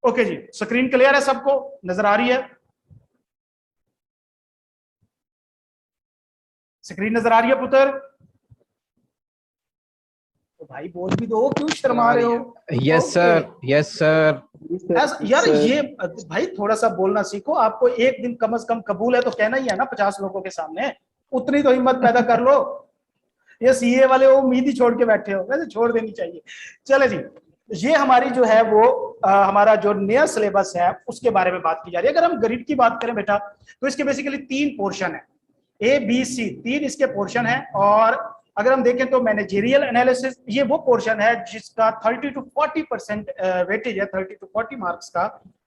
Okay जी, screen clear है, सबको नजर आ रही है? स्क्रीन नजर आ रही है पुत्र? तो भाई बोल भी दो, क्यों शर्मा रहे हो? Yes sir, yes sir. यार ये भाई थोड़ा सा बोलना सीखो, आपको एक दिन कम से कम कबूल है तो कहना ही है ना 50 लोगों के सामने, उतनी तो हिम्मत पैदा कर लो। ये सीए वाले वो उम्मीद ही छोड़ के बैठे हो, वैसे छोड़ देनी चाहिए। चले जी, ये हमारी जो है वो हमारा जो नया सिलेबस है उसके बारे में बात की जा रही है। अगर हम ग्रिड की बात करें बेटा, तो इसके बेसिकली 3 पोर्शन है, ए बी सी, 3 इसके पोर्शन है। और अगर हम देखें तो मैनेजेरियल एनालिसिस ये वो पोर्शन है जिसका 30 to 40% वेटेज है, 30 to 40 मार्क्स का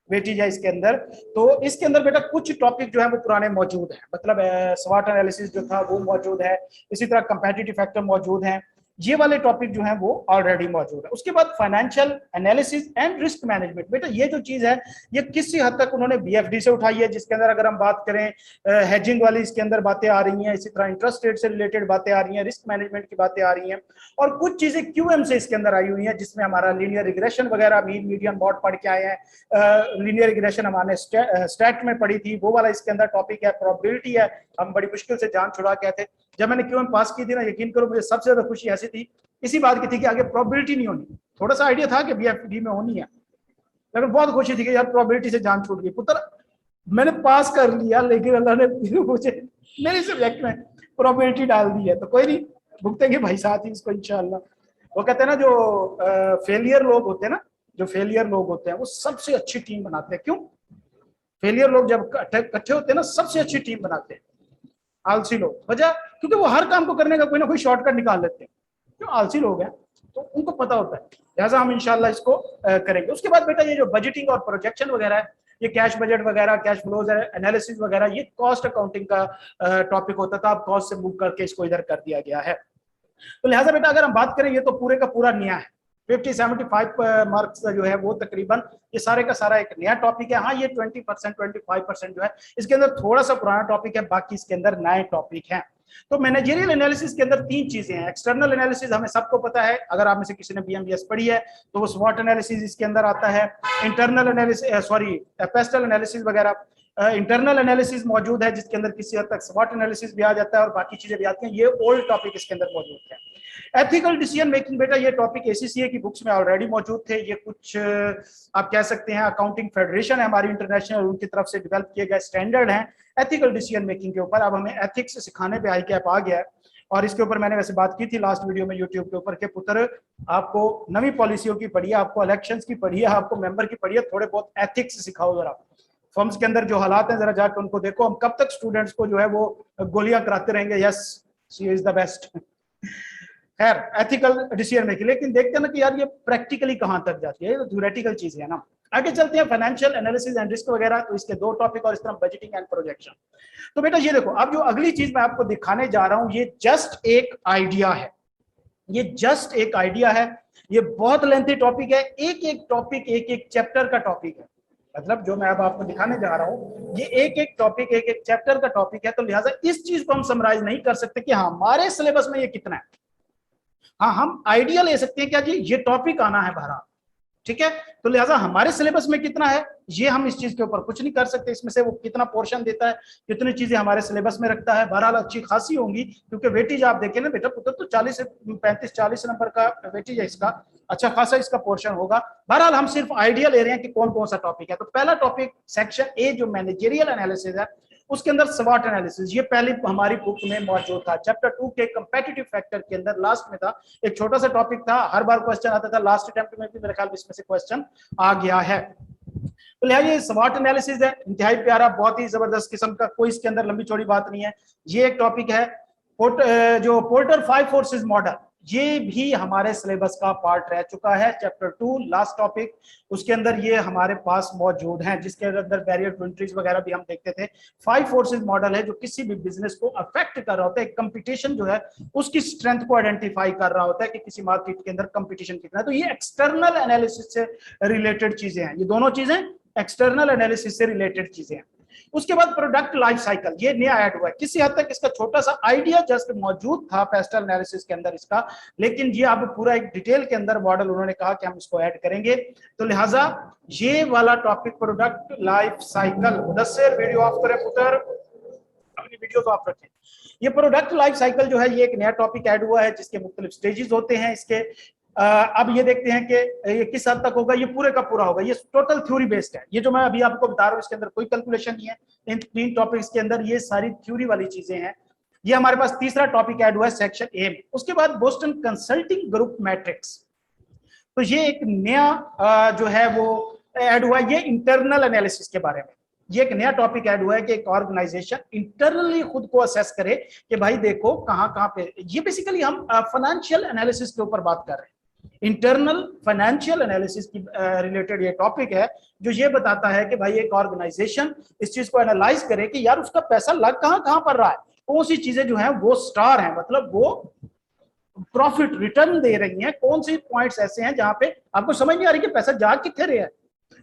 वेटेज है इसके अंदर। तो इसके अंदर बेटा कुछ टॉपिक जो है वो पुराने मौजूद हैं, मतलब स्वॉट एनालिसिस जो था वो मौजूद है, इसी तरह कंपेटिटिव फैक्टर मौजूद हैं, ये वाले टॉपिक जो है वो ऑलरेडी मौजूद है। उसके बाद financial analysis and risk management, बेटा ये जो चीज है ये किसी हद तक उन्होंने बीएफडी से उठाई है, जिसके अंदर अगर हम बात करें हेजिंग वाली इसके अंदर बातें आ रही हैं, इसी तरह इंटरेस्ट रेट से रिलेटेड बातें आ रही हैं, रिस्क मैनेजमेंट की बातें आ रही हैं, और कुछ चीजें क्यूएम से इसके अंदर आई हुई हैं, जिसमें हमारा लीनियर रिग्रेशन वगैरह, मीन मीडियन मॉड पढ़ के आए हैं। लीनियर रिग्रेशन हमारे स्टैट में पढ़ी थी, वो वाला इसके अंदर टॉपिक है। प्रोबेबिलिटी है, हम बड़ी मुश्किल से जान छुड़ा के आए थे। जब मैंने क्यूएम पास की थी ना, यकीन करो मुझे सबसे ज्यादा खुशी ऐसी थी, इसी बात की थी कि आगे प्रोबेबिलिटी नहीं होनी। थोड़ा सा आइडिया था कि बीएफडी में होनी है, लेकिन बहुत खुशी थी कि यार प्रोबेबिलिटी से जान छूट गई। पुत्र मैंने पास कर लिया, लेकिन अल्लाह ने मुझे मेरे सब्जेक्ट में प्रोबेबिलिटी डाल दी है, तो कोई नहीं, भुगतेंगे भाई साथ ही इसको इंशाल्लाह। वो कहते हैं ना जो फेलियर लोग होते हैं ना, जो फेलियर लोग होते हैं वो सबसे अच्छी टीम बनाते हैं। क्यों? फेलियर लोग जब इकट्ठे होते हैं ना, सबसे अच्छी टीम बनाते हैं। आलसी लोग, वजह क्योंकि वो हर काम को करने का कोई ना कोई शॉर्टकट निकाल लेते हैं। जो आलसी लोग हैं तो उनको पता होता है, लिहाजा हम इंशाल्लाह इसको करेंगे। उसके बाद बेटा ये जो बजटिंग और प्रोजेक्शन वगैरह है, ये कैश बजट वगैरह, कैश फ्लोज एनालिसिस वगैरह, ये कॉस्ट अकाउंटिंग का टॉपिक होता था, अब कॉस्ट से मूव करके इसको इधर कर दिया गया है। तो लिहाजा बेटा अगर हम बात करें, ये तो पूरे का पूरा नया है, 50-75 मार्क्स का जो है वो तकरीबन ये सारे का सारा एक नया टॉपिक है। हाँ ये 20% 25% जो है इसके अंदर थोड़ा सा पुराना टॉपिक है, बाकी इसके अंदर नए टॉपिक हैं। तो मैनेजरियल एनालिसिस के अंदर 3 चीजें हैं। एक्सटर्नल एनालिसिस हमें सबको पता है, अगर आप में से किसी ने बीएमबीएस पढ़ी है तो वो स्वॉट एनालिसिस इसके अंदर आता है। इंटरनल एनालिसिस पेस्टल एनालिसिस वगैरह, इंटरनल एनालिसिस मौजूद है, जिसके अंदर किसी हद तक स्वॉट एनालिसिस भी आ जाता है और बाकी चीजें भी आती हैं। ये ओल्ड टॉपिक इसके अंदर मौजूद है। एथिकल डिसीजन मेकिंग, बेटा ये टॉपिक एसीसीए की बुक्स में ऑलरेडी मौजूद थे। ये कुछ आप कह सकते हैं अकाउंटिंग फेडरेशन है हमारी इंटरनेशनल, उनकी तरफ से डेवलप किए गए स्टैंडर्ड हैं एथिकल डिसीजन मेकिंग के ऊपर। अब हमें एथिक्स सिखाने पे ICAP आ गया है, और इसके ऊपर मैंने वैसे बात की थी लास्ट वीडियो में यूट्यूब के ऊपर के पुत्र आपको नवी पॉलिसियों की पढ़िए, आपको इलेक्शंस की पढ़िए, आपको मेंबर की पढ़िए, थोड़े बहुत एथिक्स सिखाओ जरा। फर्म्स के अंदर जो हालात हैं जरा जाकर उनको देखो। हम कब तक स्टूडेंट्स को जो है वो गोलियां कराते रहेंगे, yes she is the best. खैर एथिकल डिसीजन मेकिंग, लेकिन देखते हैं ना कि यार ये प्रैक्टिकली कहां तक जाती है, ये तो थ्योरेटिकल चीज है ना। आगे चलते हैं, फाइनेंशियल एनालिसिस एंड रिस्क वगैरह, तो इसके 2 टॉपिक, और इस तरह बजटिंग एंड प्रोजेक्शन। तो बेटा ये देखो, अब जो अगली चीज मैं आपको दिखाने जा रहा हूं ये जस्ट एक आइडिया है, ये जस्ट एक आइडिया है। ये बहुत लेंथी टॉपिक है, एक एक टॉपिक एक एक चैप्टर का टॉपिक है। मतलब जो मैं अब आपको दिखाने जा रहा हूं ये एक एक टॉपिक एक एक चैप्टर का टॉपिक है। तो लिहाजा इस चीज को हम समराइज नहीं कर सकते कि हमारे सिलेबस में ये कितना है। हाँ हम आइडिया ले सकते हैं क्या जी, ये टॉपिक आना है बहरहाल, ठीक है। तो लिहाजा हमारे सिलेबस में कितना है ये हम इस चीज के ऊपर कुछ नहीं कर सकते, इसमें से वो कितना पोर्शन देता है, कितनी चीजें हमारे सिलेबस में रखता है। बहरहाल अच्छी खासी होंगी, क्योंकि वेटेज आप देखें ना बेटा पुत्र, तो 40 से 35-40 नंबर का वेटेज है इसका, अच्छा खासा इसका पोर्शन होगा। बहरहाल हम सिर्फ आइडिया ले रहे हैं कि कौन कौन सा टॉपिक है। तो पहला टॉपिक सेक्शन ए जो मैनेजेरियल एनालिसिस है, उसके अंदर स्वॉट एनालिसिस, ये पहले हमारी बुक में मौजूद था। चैप्टर 2 के कंपेटिटिव फैक्टर के अंदर लास्ट में था, एक छोटा सा टॉपिक था, हर बार क्वेश्चन आता था, लास्ट अटेम्प्ट में भी मेरे ख्याल इसमें से क्वेश्चन आ गया है। तो लिहाजा ये स्वॉट एनालिसिस है, इंतहाई प्यारा, बहुत ही जबरदस्त किस्म का, कोई इसके अंदर लंबी चौड़ी बात नहीं है। ये एक टॉपिक है। जो पोर्टर 5 फोर्सेस मॉडल, ये भी हमारे सिलेबस का पार्ट रह चुका है। चैप्टर 2 लास्ट टॉपिक, उसके अंदर ये हमारे पास मौजूद है, जिसके अंदर बैरियर टू एंट्रीज वगैरह भी हम देखते थे। 5 फोर्सेस मॉडल है जो किसी भी बिजनेस को अफेक्ट कर रहा होता है, कंपटीशन जो है उसकी स्ट्रेंथ को आइडेंटिफाई कर रहा होता है कि किसी मार्केट के अंदर कंपटीशन कितना है। तो ये एक्सटर्नल एनालिसिस से रिलेटेड चीजें हैं, ये दोनों चीजें एक्सटर्नल एनालिसिस से रिलेटेड चीजें हैं। उसके बाद प्रोडक्ट लाइफ साइकिल, ये नया ऐड हुआ है। किसी हद तक इसका छोटा सा आइडिया जस्ट मौजूद था पेस्टल एनालिसिस के अंदर इसका, लेकिन ये अब पूरा एक डिटेल के अंदर मॉडल उन्होंने कहा कि हम इसको ऐड करेंगे। तो लिहाजा ये वाला topic product life cycle, Mudassir video of करें, पुत्र अपनी वीडियो तो आप रखें। ये प्रोडक्ट लाइफ साइकिल जो है ये एक नया टॉपिक ऐड हुआ है जिसके मुख्तलिफ स्टेजेस होते हैं इसके। अब ये देखते हैं कि ये किस हद तक होगा। ये पूरे का पूरा होगा, ये टोटल थ्योरी बेस्ड है। ये जो मैं अभी आपको बता रहा हूँ इसके अंदर कोई कैलकुलेशन नहीं है। इन 3 टॉपिक्स के अंदर ये सारी थ्योरी वाली चीजें हैं। ये हमारे पास तीसरा टॉपिक ऐड हुआ है सेक्शन ए। उसके बाद बोस्टन कंसल्टिंग ग्रुप मैट्रिक्स, तो ये एक नया जो है वो ऐड हुआ है। ये इंटरनल एनालिसिस के बारे में ये एक नया टॉपिक ऐड हुआ है कि एक ऑर्गेनाइजेशन इंटरनली खुद को असेस करे कि भाई देखो कहां कहां पे। ये बेसिकली हम फाइनेंशियल एनालिसिस के ऊपर बात कर रहे हैं। इंटरनल फाइनेंशियल एनालिसिस की रिलेटेड ये टॉपिक है जो ये बताता है कि भाई एक ऑर्गेनाइजेशन इस चीज को एनालाइज करे कि यार उसका पैसा लग कहां कहां पर रहा है, कौन सी चीजें जो है वो स्टार है, मतलब वो प्रॉफिट रिटर्न दे रही हैं, कौन सी पॉइंट्स ऐसे हैं जहां पे आपको समझ नहीं आ रही कि पैसा जा कितने रहा है।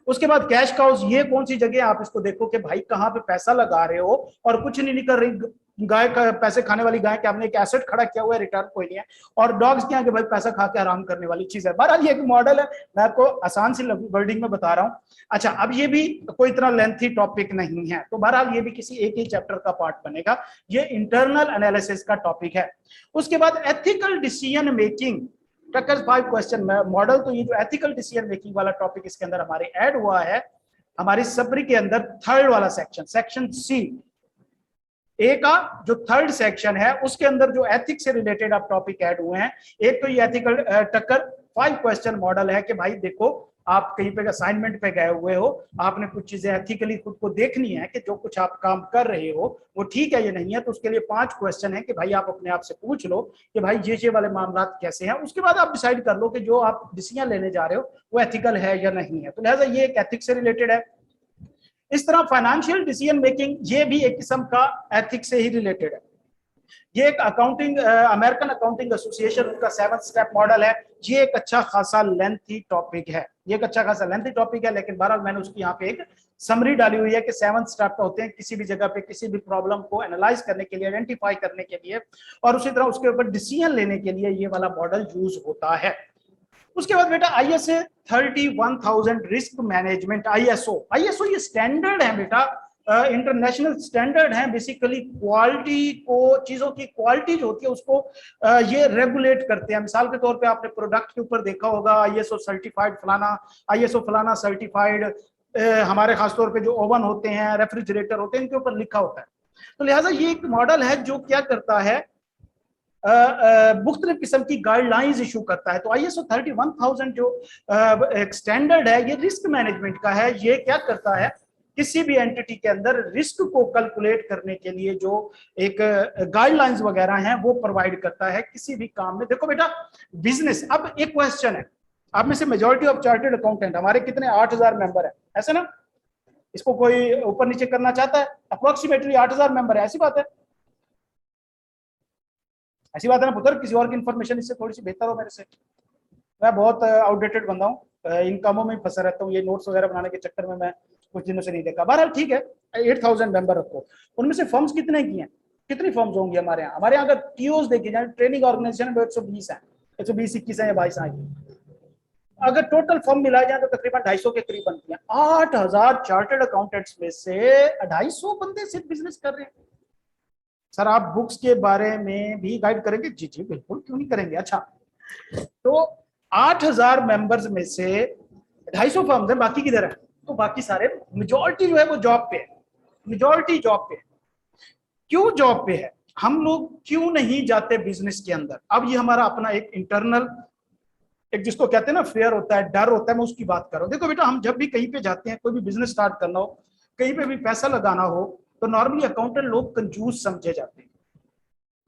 उसके बाद कैश काउज, ये कौन सी जगह आप इसको देखो कि भाई कहां पे पैसा लगा रहे हो और कुछ नहीं निकल रही। गाय का पैसे खाने वाली गाय के आपने एक एसेट खड़ा किया हुआ है, रिटर्न कोई नहीं है। और डॉग्स क्या है कि भाई पैसा खा के आराम करने वाली चीज है। बहरहाल ये एक मॉडल है, मैं आपको आसान सी वर्डिंग में बता रहा हूं। अच्छा, अब ये भी कोई इतना लेंथी टॉपिक नहीं है, तो बहरहाल ये भी किसी एक ही चैप्टर का पार्ट बनेगा। ये इंटरनल एनालिसिस का टॉपिक है। उसके बाद एथिकल डिसीजन मेकिंग, टक्कर 5 क्वेश्चन मॉडल। तो ये जो एथिकल डिसीजन मेकिंग वाला टॉपिक इसके अंदर हमारे ऐड हुआ है हमारी सब्री के अंदर, थर्ड वाला सेक्शन, सेक्शन सी ए का जो थर्ड सेक्शन है उसके अंदर जो एथिक्स से रिलेटेड आप टॉपिक ऐड हुए हैं। एक तो ये एथिकल टक्कर 5 क्वेश्चन मॉडल है कि भाई देखो आप कहीं पे असाइनमेंट पे गए हुए हो, आपने कुछ चीजें एथिकली खुद को देखनी है कि जो कुछ आप काम कर रहे हो वो ठीक है या नहीं है। तो उसके लिए 5 क्वेश्चन है कि भाई आप अपने आप से पूछ लो कि भाई ये वाले मामला कैसे हैं। उसके बाद आप डिसाइड कर लो कि जो आप डिसीजन लेने जा रहे हो वो एथिकल है या नहीं है। तो लिहाजा ये एक एथिक्स से रिलेटेड है। इस तरह फाइनेंशियल डिसीजन मेकिंग ये भी एक किस्म का एथिक्स से ही रिलेटेड है। ये एक अकाउंटिंग अमेरिकन अकाउंटिंग एसोसिएशन उनका 7 स्टेप मॉडल है। ये एक अच्छा खासा लेंथी टॉपिक है, ये एक अच्छा खासा लेंथी टॉपिक है, लेकिन बहरहाल मैंने उसकी यहाँ पे एक समरी डाली हुई है कि 7 स्टेप होते हैं किसी भी जगह पे किसी भी प्रॉब्लम को एनालाइज करने के लिए, आइडेंटिफाई करने के लिए, और उसी तरह उसके ऊपर डिसीजन लेने के लिए ये वाला मॉडल यूज होता है। उसके बाद बेटा ISA 31000 रिस्क मैनेजमेंट, ISO ये स्टैंडर्ड है बेटा, इंटरनेशनल स्टैंडर्ड है। बेसिकली क्वालिटी को, चीजों की क्वालिटी जो होती है उसको ये रेगुलेट करते हैं। मिसाल के तौर पे आपने प्रोडक्ट के ऊपर देखा होगा ISO सर्टिफाइड फलाना, ISO फलाना सर्टिफाइड। हमारे खासतौर पे जो ओवन होते हैं, रेफ्रिजरेटर होते हैं, इनके ऊपर लिखा होता है। तो लिहाजा ये एक मॉडल है जो क्या करता है, मुख्तलिफ किस्म की गाइडलाइंस इशू करता है। तो ISO 31000 जो एक स्टैंडर्ड है ये रिस्क मैनेजमेंट का है। ये क्या करता है, किसी भी एंटिटी के अंदर रिस्क को कैलकुलेट करने के लिए जो एक गाइडलाइंस वगैरह हैं वो प्रोवाइड करता है किसी भी काम में। देखो बेटा बिजनेस, अब एक क्वेश्चन है, आप में से मेजॉरिटी ऑफ चार्टर्ड अकाउंटेंट हमारे कितने 8000 मेंबर है, ऐसे ना? इसको कोई ऊपर नीचे करना चाहता है? अप्रोक्सीमेटली 8000 मेंबर है, ऐसी बात है? ऐसी बात है ना पुत्र? किसी और की इंफॉर्मेशन इससे थोड़ी सी बेहतर हो मेरे से? मैं बहुत आउटडेटेड बंदा हूँ, इन कामों में फंसा रहता हूँ। ये नोट्स वगैरह बनाने के चक्कर में मैं कुछ दिनों से नहीं देखा। बहरहाल ठीक है, 8000 मेंबर रखो। उनमें से फर्म्स कितने की हैं? कितनी फर्म्स होंगी हमारे यहाँ? हमारे यहाँ अगर टीओस देखे जाए, ट्रेनिंग ऑर्गेनाइजेशन 120 है, 120 21 है या 22 है। अगर टोटल फर्म मिला जाए तो तकरीबन 250 के करीब बनती है। 8000 चार्टर्ड अकाउंटेंट्स में से 250 बंदे सिर्फ बिजनेस कर रहे हैं। सर आप बुक्स के बारे में भी गाइड करेंगे? जी जी बिल्कुल, क्यों नहीं करेंगे। अच्छा, तो 8000 मेंबर्स में से 250 फर्म्स हैं, बाकी किधर है? तो बाकी सारे मेजॉरिटी जो है वो जॉब पे है, मेजॉरिटी जॉब पे है। क्यों जॉब पे है? हम लोग क्यों नहीं जाते बिजनेस के अंदर? अब ये हमारा अपना एक इंटरनल, एक जिसको कहते हैं ना फेयर होता है, डर होता है, मैं उसकी बात कर रहा हूँ। देखो बेटा, हम जब भी कहीं पे जाते हैं, कोई भी बिजनेस स्टार्ट करना हो, कहीं पे भी पैसा लगाना हो, तो नॉर्मली अकाउंटेंट लोग कंजूस समझे जाते हैं।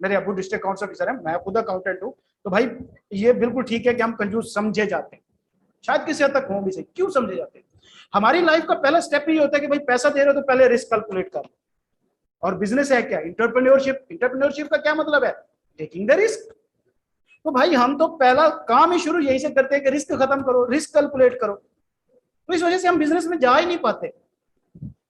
मेरे अबू डिस्ट्रिक्ट अकाउंट्स ऑफिसर है, मैं खुद अकाउंटेंट हूँ, तो भाई ये बिल्कुल ठीक है कि हम कंजूस समझे जाते हैं। शायद किसी हद तक हो भी सही। क्यों समझे जाते हैं? हमारी लाइफ का पहला स्टेप ये होता है कि भाई पैसा दे रहे हो तो पहले रिस्क कैलकुलेट कर। और बिजनेस है क्या? एंटरप्रेन्योरशिप। एंटरप्रेन्योरशिप का क्या मतलब है? Taking the risk. तो भाई हम तो पहला काम ही शुरू यही से करते हैं कि रिस्क खत्म करो, रिस्क कैलकुलेट करो। तो इस वजह से हम बिजनेस में जा ही नहीं पाते।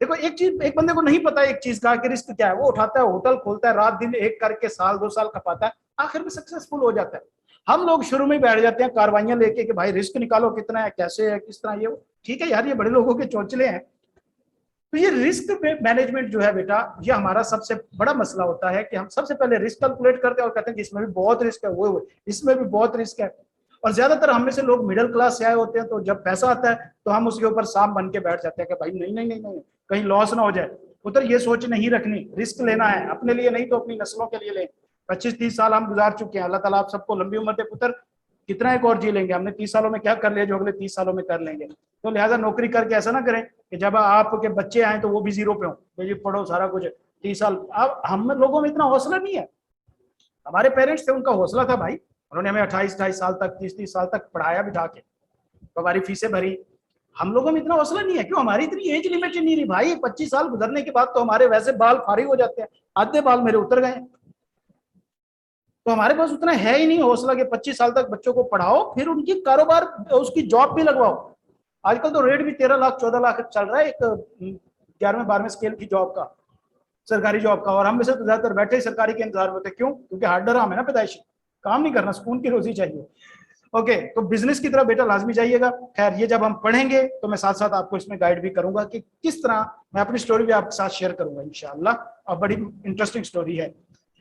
देखो एक चीज, एक बंदे को नहीं पता एक चीज का कि रिस्क क्या है, वो उठाता है, होटल खोलता है, रात दिन एक करके साल 2 साल खपाता है, आखिर में सक्सेसफुल हो जाता है। हम लोग शुरू में बैठ जाते हैं कार्रवाइयां लेके कि भाई रिस्क निकालो, कितना है, कैसे है, किस तरह, ये ठीक है यार, ये बड़े लोगों के चौंचले हैं। तो ये रिस्क मैनेजमेंट जो है बेटा, ये हमारा सबसे बड़ा मसला होता है कि हम सबसे पहले रिस्क कैलकुलेट करते हैं और कहते हैं कि इसमें भी बहुत रिस्क है, वो इसमें भी बहुत रिस्क है। और ज्यादातर हम में से लोग मिडिल क्लास से आए होते हैं, तो जब पैसा आता है तो हम उसके ऊपर सांप बन के बैठ जाते हैं कि भाई नहीं नहीं नहीं नहीं, कहीं लॉस ना हो जाए। उधर ये सोच नहीं रखनी, रिस्क लेना है अपने लिए नहीं तो अपनी नस्लों के लिए लें। 25-30 साल हम गुजार चुके हैं, अल्लाह ताला आप सबको लंबी उम्र दे पुत्र, कितना एक और जी लेंगे, हमने 30 सालों में क्या कर लिया जो अगले 30 सालों में कर लेंगे। तो लिहाजा नौकरी करके ऐसा ना करें कि जब आपके बच्चे आए तो वो भी जीरो पे हो, तो ये पढ़ो सारा कुछ 30 साल। अब हम लोगों में इतना हौसला नहीं है, हमारे पेरेंट्स थे उनका हौसला था भाई, उन्होंने हमें 28-28 साल तक 30-30 साल तक पढ़ाया बिठा के, तो हमारी फीसें भरी। हम लोगों में इतना हौसला नहीं है, क्यों, हमारी इतनी एज लिमिट नहीं रही भाई। 25 साल गुजरने के बाद तो हमारे वैसे बाल फारिग हो जाते हैं, आधे बाल मेरे उतर गए। तो हमारे पास उतना है ही नहीं हौसला कि 25 साल तक बच्चों को पढ़ाओ, फिर उनकी कारोबार, उसकी जॉब भी लगवाओ। आजकल तो रेट भी 13 लाख 14 लाख चल रहा है एक 11वें-12वें स्केल की जॉब का, सरकारी जॉब का। और हम में से तो ज्यादातर बैठे ही सरकारी के इंतजार में होते, क्यों, क्योंकि हार्ड ड्राम है ना, पैदाइशी काम नहीं करना, सुकून की रोजी चाहिए। ओके, तो बिजनेस की तरफ बेटा लाजमी जाइएगा। खैर ये जब हम पढ़ेंगे तो मैं साथ साथ आपको इसमें गाइड भी करूंगा कि किस तरह, मैं अपनी स्टोरी भी आपके साथ शेयर करूंगा इंशाल्लाह, और बड़ी इंटरेस्टिंग स्टोरी है।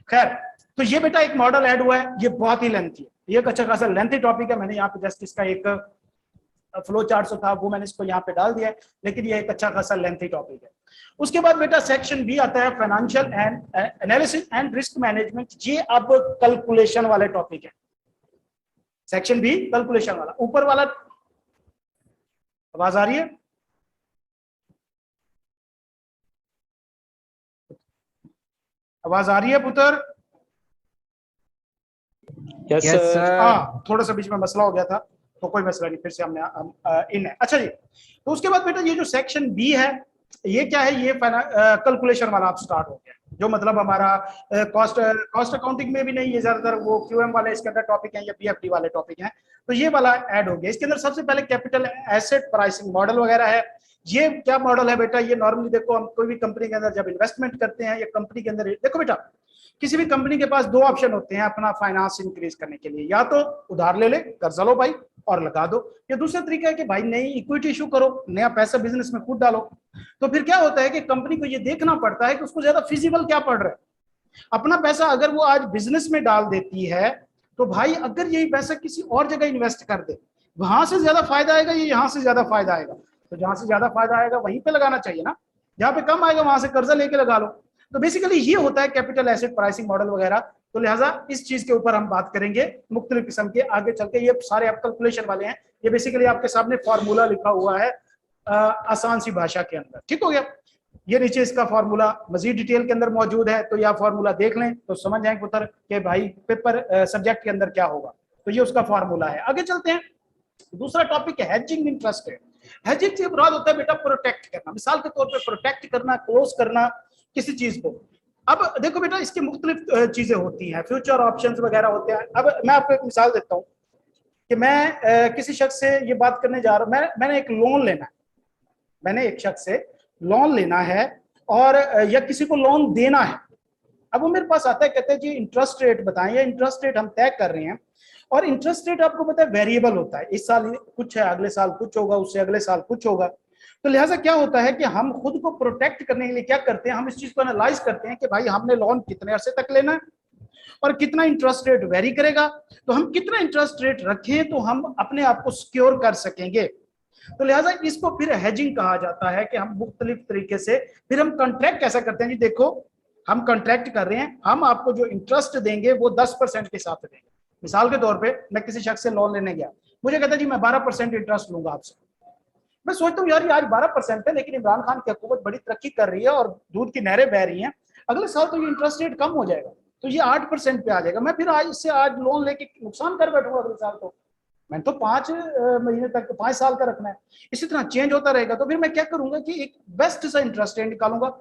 खैर, तो ये बेटा एक मॉडल ऐड हुआ है, ये बहुत ही लेंथी है, ये एक अच्छा खासा लेंथी टॉपिक है। मैंने यहाँ पे जस्ट इसका एक फ्लो चार्ट था वो मैंने इसको यहाँ पे डाल दिया है, लेकिन ये एक अच्छा खासा लेंथी टॉपिक है। उसके बाद बेटा सेक्शन बी आता है, financial and analysis and risk management. ये अब कैलकुलेशन वाले टॉपिक है, सेक्शन बी कैलकुलेशन वाला। ऊपर वाला आवाज आ रही है? आवाज आ रही है पुत्र? Yes sir. हाँ, थोड़ा सा बीच में मसला हो गया था, तो कोई मसला नहीं, फिर से हमने इन है। अच्छा जी, तो उसके बाद बेटा ये जो सेक्शन बी है, ये क्या है, ये कैलकुलेशन वाला आप स्टार्ट हो गया, जो मतलब हमारा कॉस्ट अकाउंटिंग में भी नहीं, ये ज्यादातर वो क्यूएम वाले इसके अंदर टॉपिक हैं या पीएफडी वाले टॉपिक हैं, तो ये वाला ऐड हो गया। इसके अंदर सबसे पहले कैपिटल एसेट प्राइसिंग मॉडल वगैरह है। ये क्या मॉडल है बेटा, ये नॉर्मली देखो हम कोई भी कंपनी के अंदर जब इन्वेस्टमेंट करते हैं या कंपनी के अंदर, देखो बेटा किसी भी कंपनी के पास दो ऑप्शन होते हैं अपना फाइनेंस इंक्रीज करने के लिए, या तो उधार ले ले, कर्जा लो भाई और लगा दो, या दूसरा तरीका है कि भाई नई इक्विटी इशू करो, नया पैसा बिजनेस में खुद डालो। तो फिर क्या होता है कि कंपनी को ये देखना पड़ता है कि उसको ज्यादा फिजिबल क्या पड़ रहा है। अपना पैसा अगर वो आज बिजनेस में डाल देती है, तो भाई अगर यही पैसा किसी और जगह इन्वेस्ट कर दे, वहां से ज्यादा फायदा आएगा या यहाँ से ज्यादा फायदा आएगा, तो जहां से ज्यादा फायदा आएगा वहीं पे लगाना चाहिए ना, जहां पे कम आएगा वहां से कर्जा लेके लगा लो। तो बेसिकली ये होता है कैपिटल एसेट प्राइसिंग मॉडल वगैरह। तो लिहाजा इस चीज के ऊपर हम बात करेंगे मुख्तलिफ किस्म के आगे चल के, ये सारे आप कैलकुलेशन वाले हैं। ये बेसिकली आपके सामने फॉर्मूला लिखा हुआ है आसान सी भाषा के अंदर, ठीक हो गया। ये नीचे इसका फॉर्मूला मजीद डिटेल के अंदर मौजूद है, तो यह फॉर्मूला देख लें तो समझ जाएंगे पुत्र कि भाई पेपर सब्जेक्ट के अंदर क्या होगा। तो ये उसका फॉर्मूला है। आगे चलते हैं, दूसरा टॉपिक है हैजिंग इंटरेस्ट रेट। हैजिंग से मुराद होता है बेटा प्रोटेक्ट करना, मिसाल के तौर पे प्रोटेक्ट करना, क्लोज करना किसी चीज को। अब देखो बेटा इसकी मुख्तलिफ चीजें होती हैं, फ्यूचर ऑप्शंस वगैरह होते हैं। अब मैं आपको एक मिसाल देता हूँ कि मैं किसी शख्स से ये बात करने जा रहा हूँ, मैंने एक लोन लेना है, मैंने एक शख्स से लोन लेना है और या किसी को लोन देना है। अब वो मेरे पास आता है, कहते हैं जी इंटरेस्ट रेट बताएं, या इंटरेस्ट रेट हम तय कर रहे हैं, और इंटरेस्ट रेट आपको पता है वेरिएबल होता है, इस साल कुछ है, अगले साल कुछ होगा, उससे अगले साल कुछ होगा। तो लिहाजा क्या होता है कि हम खुद को प्रोटेक्ट करने के लिए क्या करते हैं, हम इस चीज को एनालाइज करते हैं कि भाई हमने लोन कितने अरसे तक लेना है और कितना इंटरेस्ट रेट वेरी करेगा, तो हम कितना इंटरेस्ट रेट रखें तो हम अपने आप को सिक्योर कर सकेंगे। तो लिहाजा इसको फिर हेजिंग कहा जाता है कि हम मुख्तलिफ तरीके से फिर हम कॉन्ट्रैक्ट कैसा करते हैं जी, देखो हम कॉन्ट्रैक्ट कर रहे हैं, हम आपको जो इंटरेस्ट देंगे वो 10% के साथ देंगे। मिसाल के तौर पे मैं किसी शख्स से लोन लेने गया, मुझे कहता जी मैं 12% इंटरेस्ट लूंगा आपसे। मैं सोचता हूँ यार आज 12% है, लेकिन इमरान खान की हुकूमत बड़ी तरक्की कर रही है और दूध की नहरें बह रही हैं, अगले साल तो ये इंटरेस्ट रेट कम हो जाएगा, तो ये 8% पे आ जाएगा। मैं फिर आज इससे आज लोन लेके नुकसान कर बैठूंगा अगले साल, तो मैंने तो 5 महीने तक 5 साल का रखना है, इसी तरह चेंज होता रहेगा। तो फिर मैं क्या करूंगा कि एक बेस्ट सा इंटरेस्ट रेट निकालूंगा।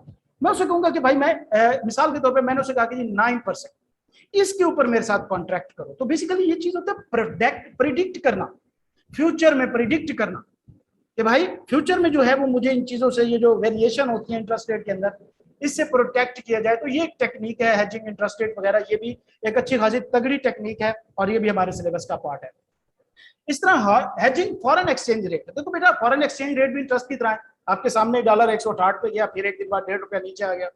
मैं उसे कहूंगा कि भाई मैं मिसाल के तौर पे मैंने उसे कहा कि जी 9%, इसके ऊपर मेरे साथ कॉन्ट्रैक्ट करो। तो बेसिकली ये चीज होता है प्रिडिक्ट करना, फ्यूचर में प्रिडिक्ट करना। कि भाई फ्यूचर में जो है वो मुझे इन चीजों से, ये जो वेरिएशन होती है इंटरेस्ट रेट के अंदर, इससे प्रोटेक्ट किया जाए। तो ये एक टेक्निक है हेजिंग इंटरेस्ट रेट वगैरह, ये भी एक अच्छी खासी तगड़ी टेक्निक है और ये भी हमारे सिलेबस का पार्ट है। इस तरह हेजिंग फॉरेन एक्सचेंज रेट, देखो बेटा फॉरेन एक्सचेंज रेट भी इंटरेस्ट की तरह है। आपके सामने डॉलर 168 पे गया, फिर एक दिन बाद 1.5 रुपया नीचे आ गया।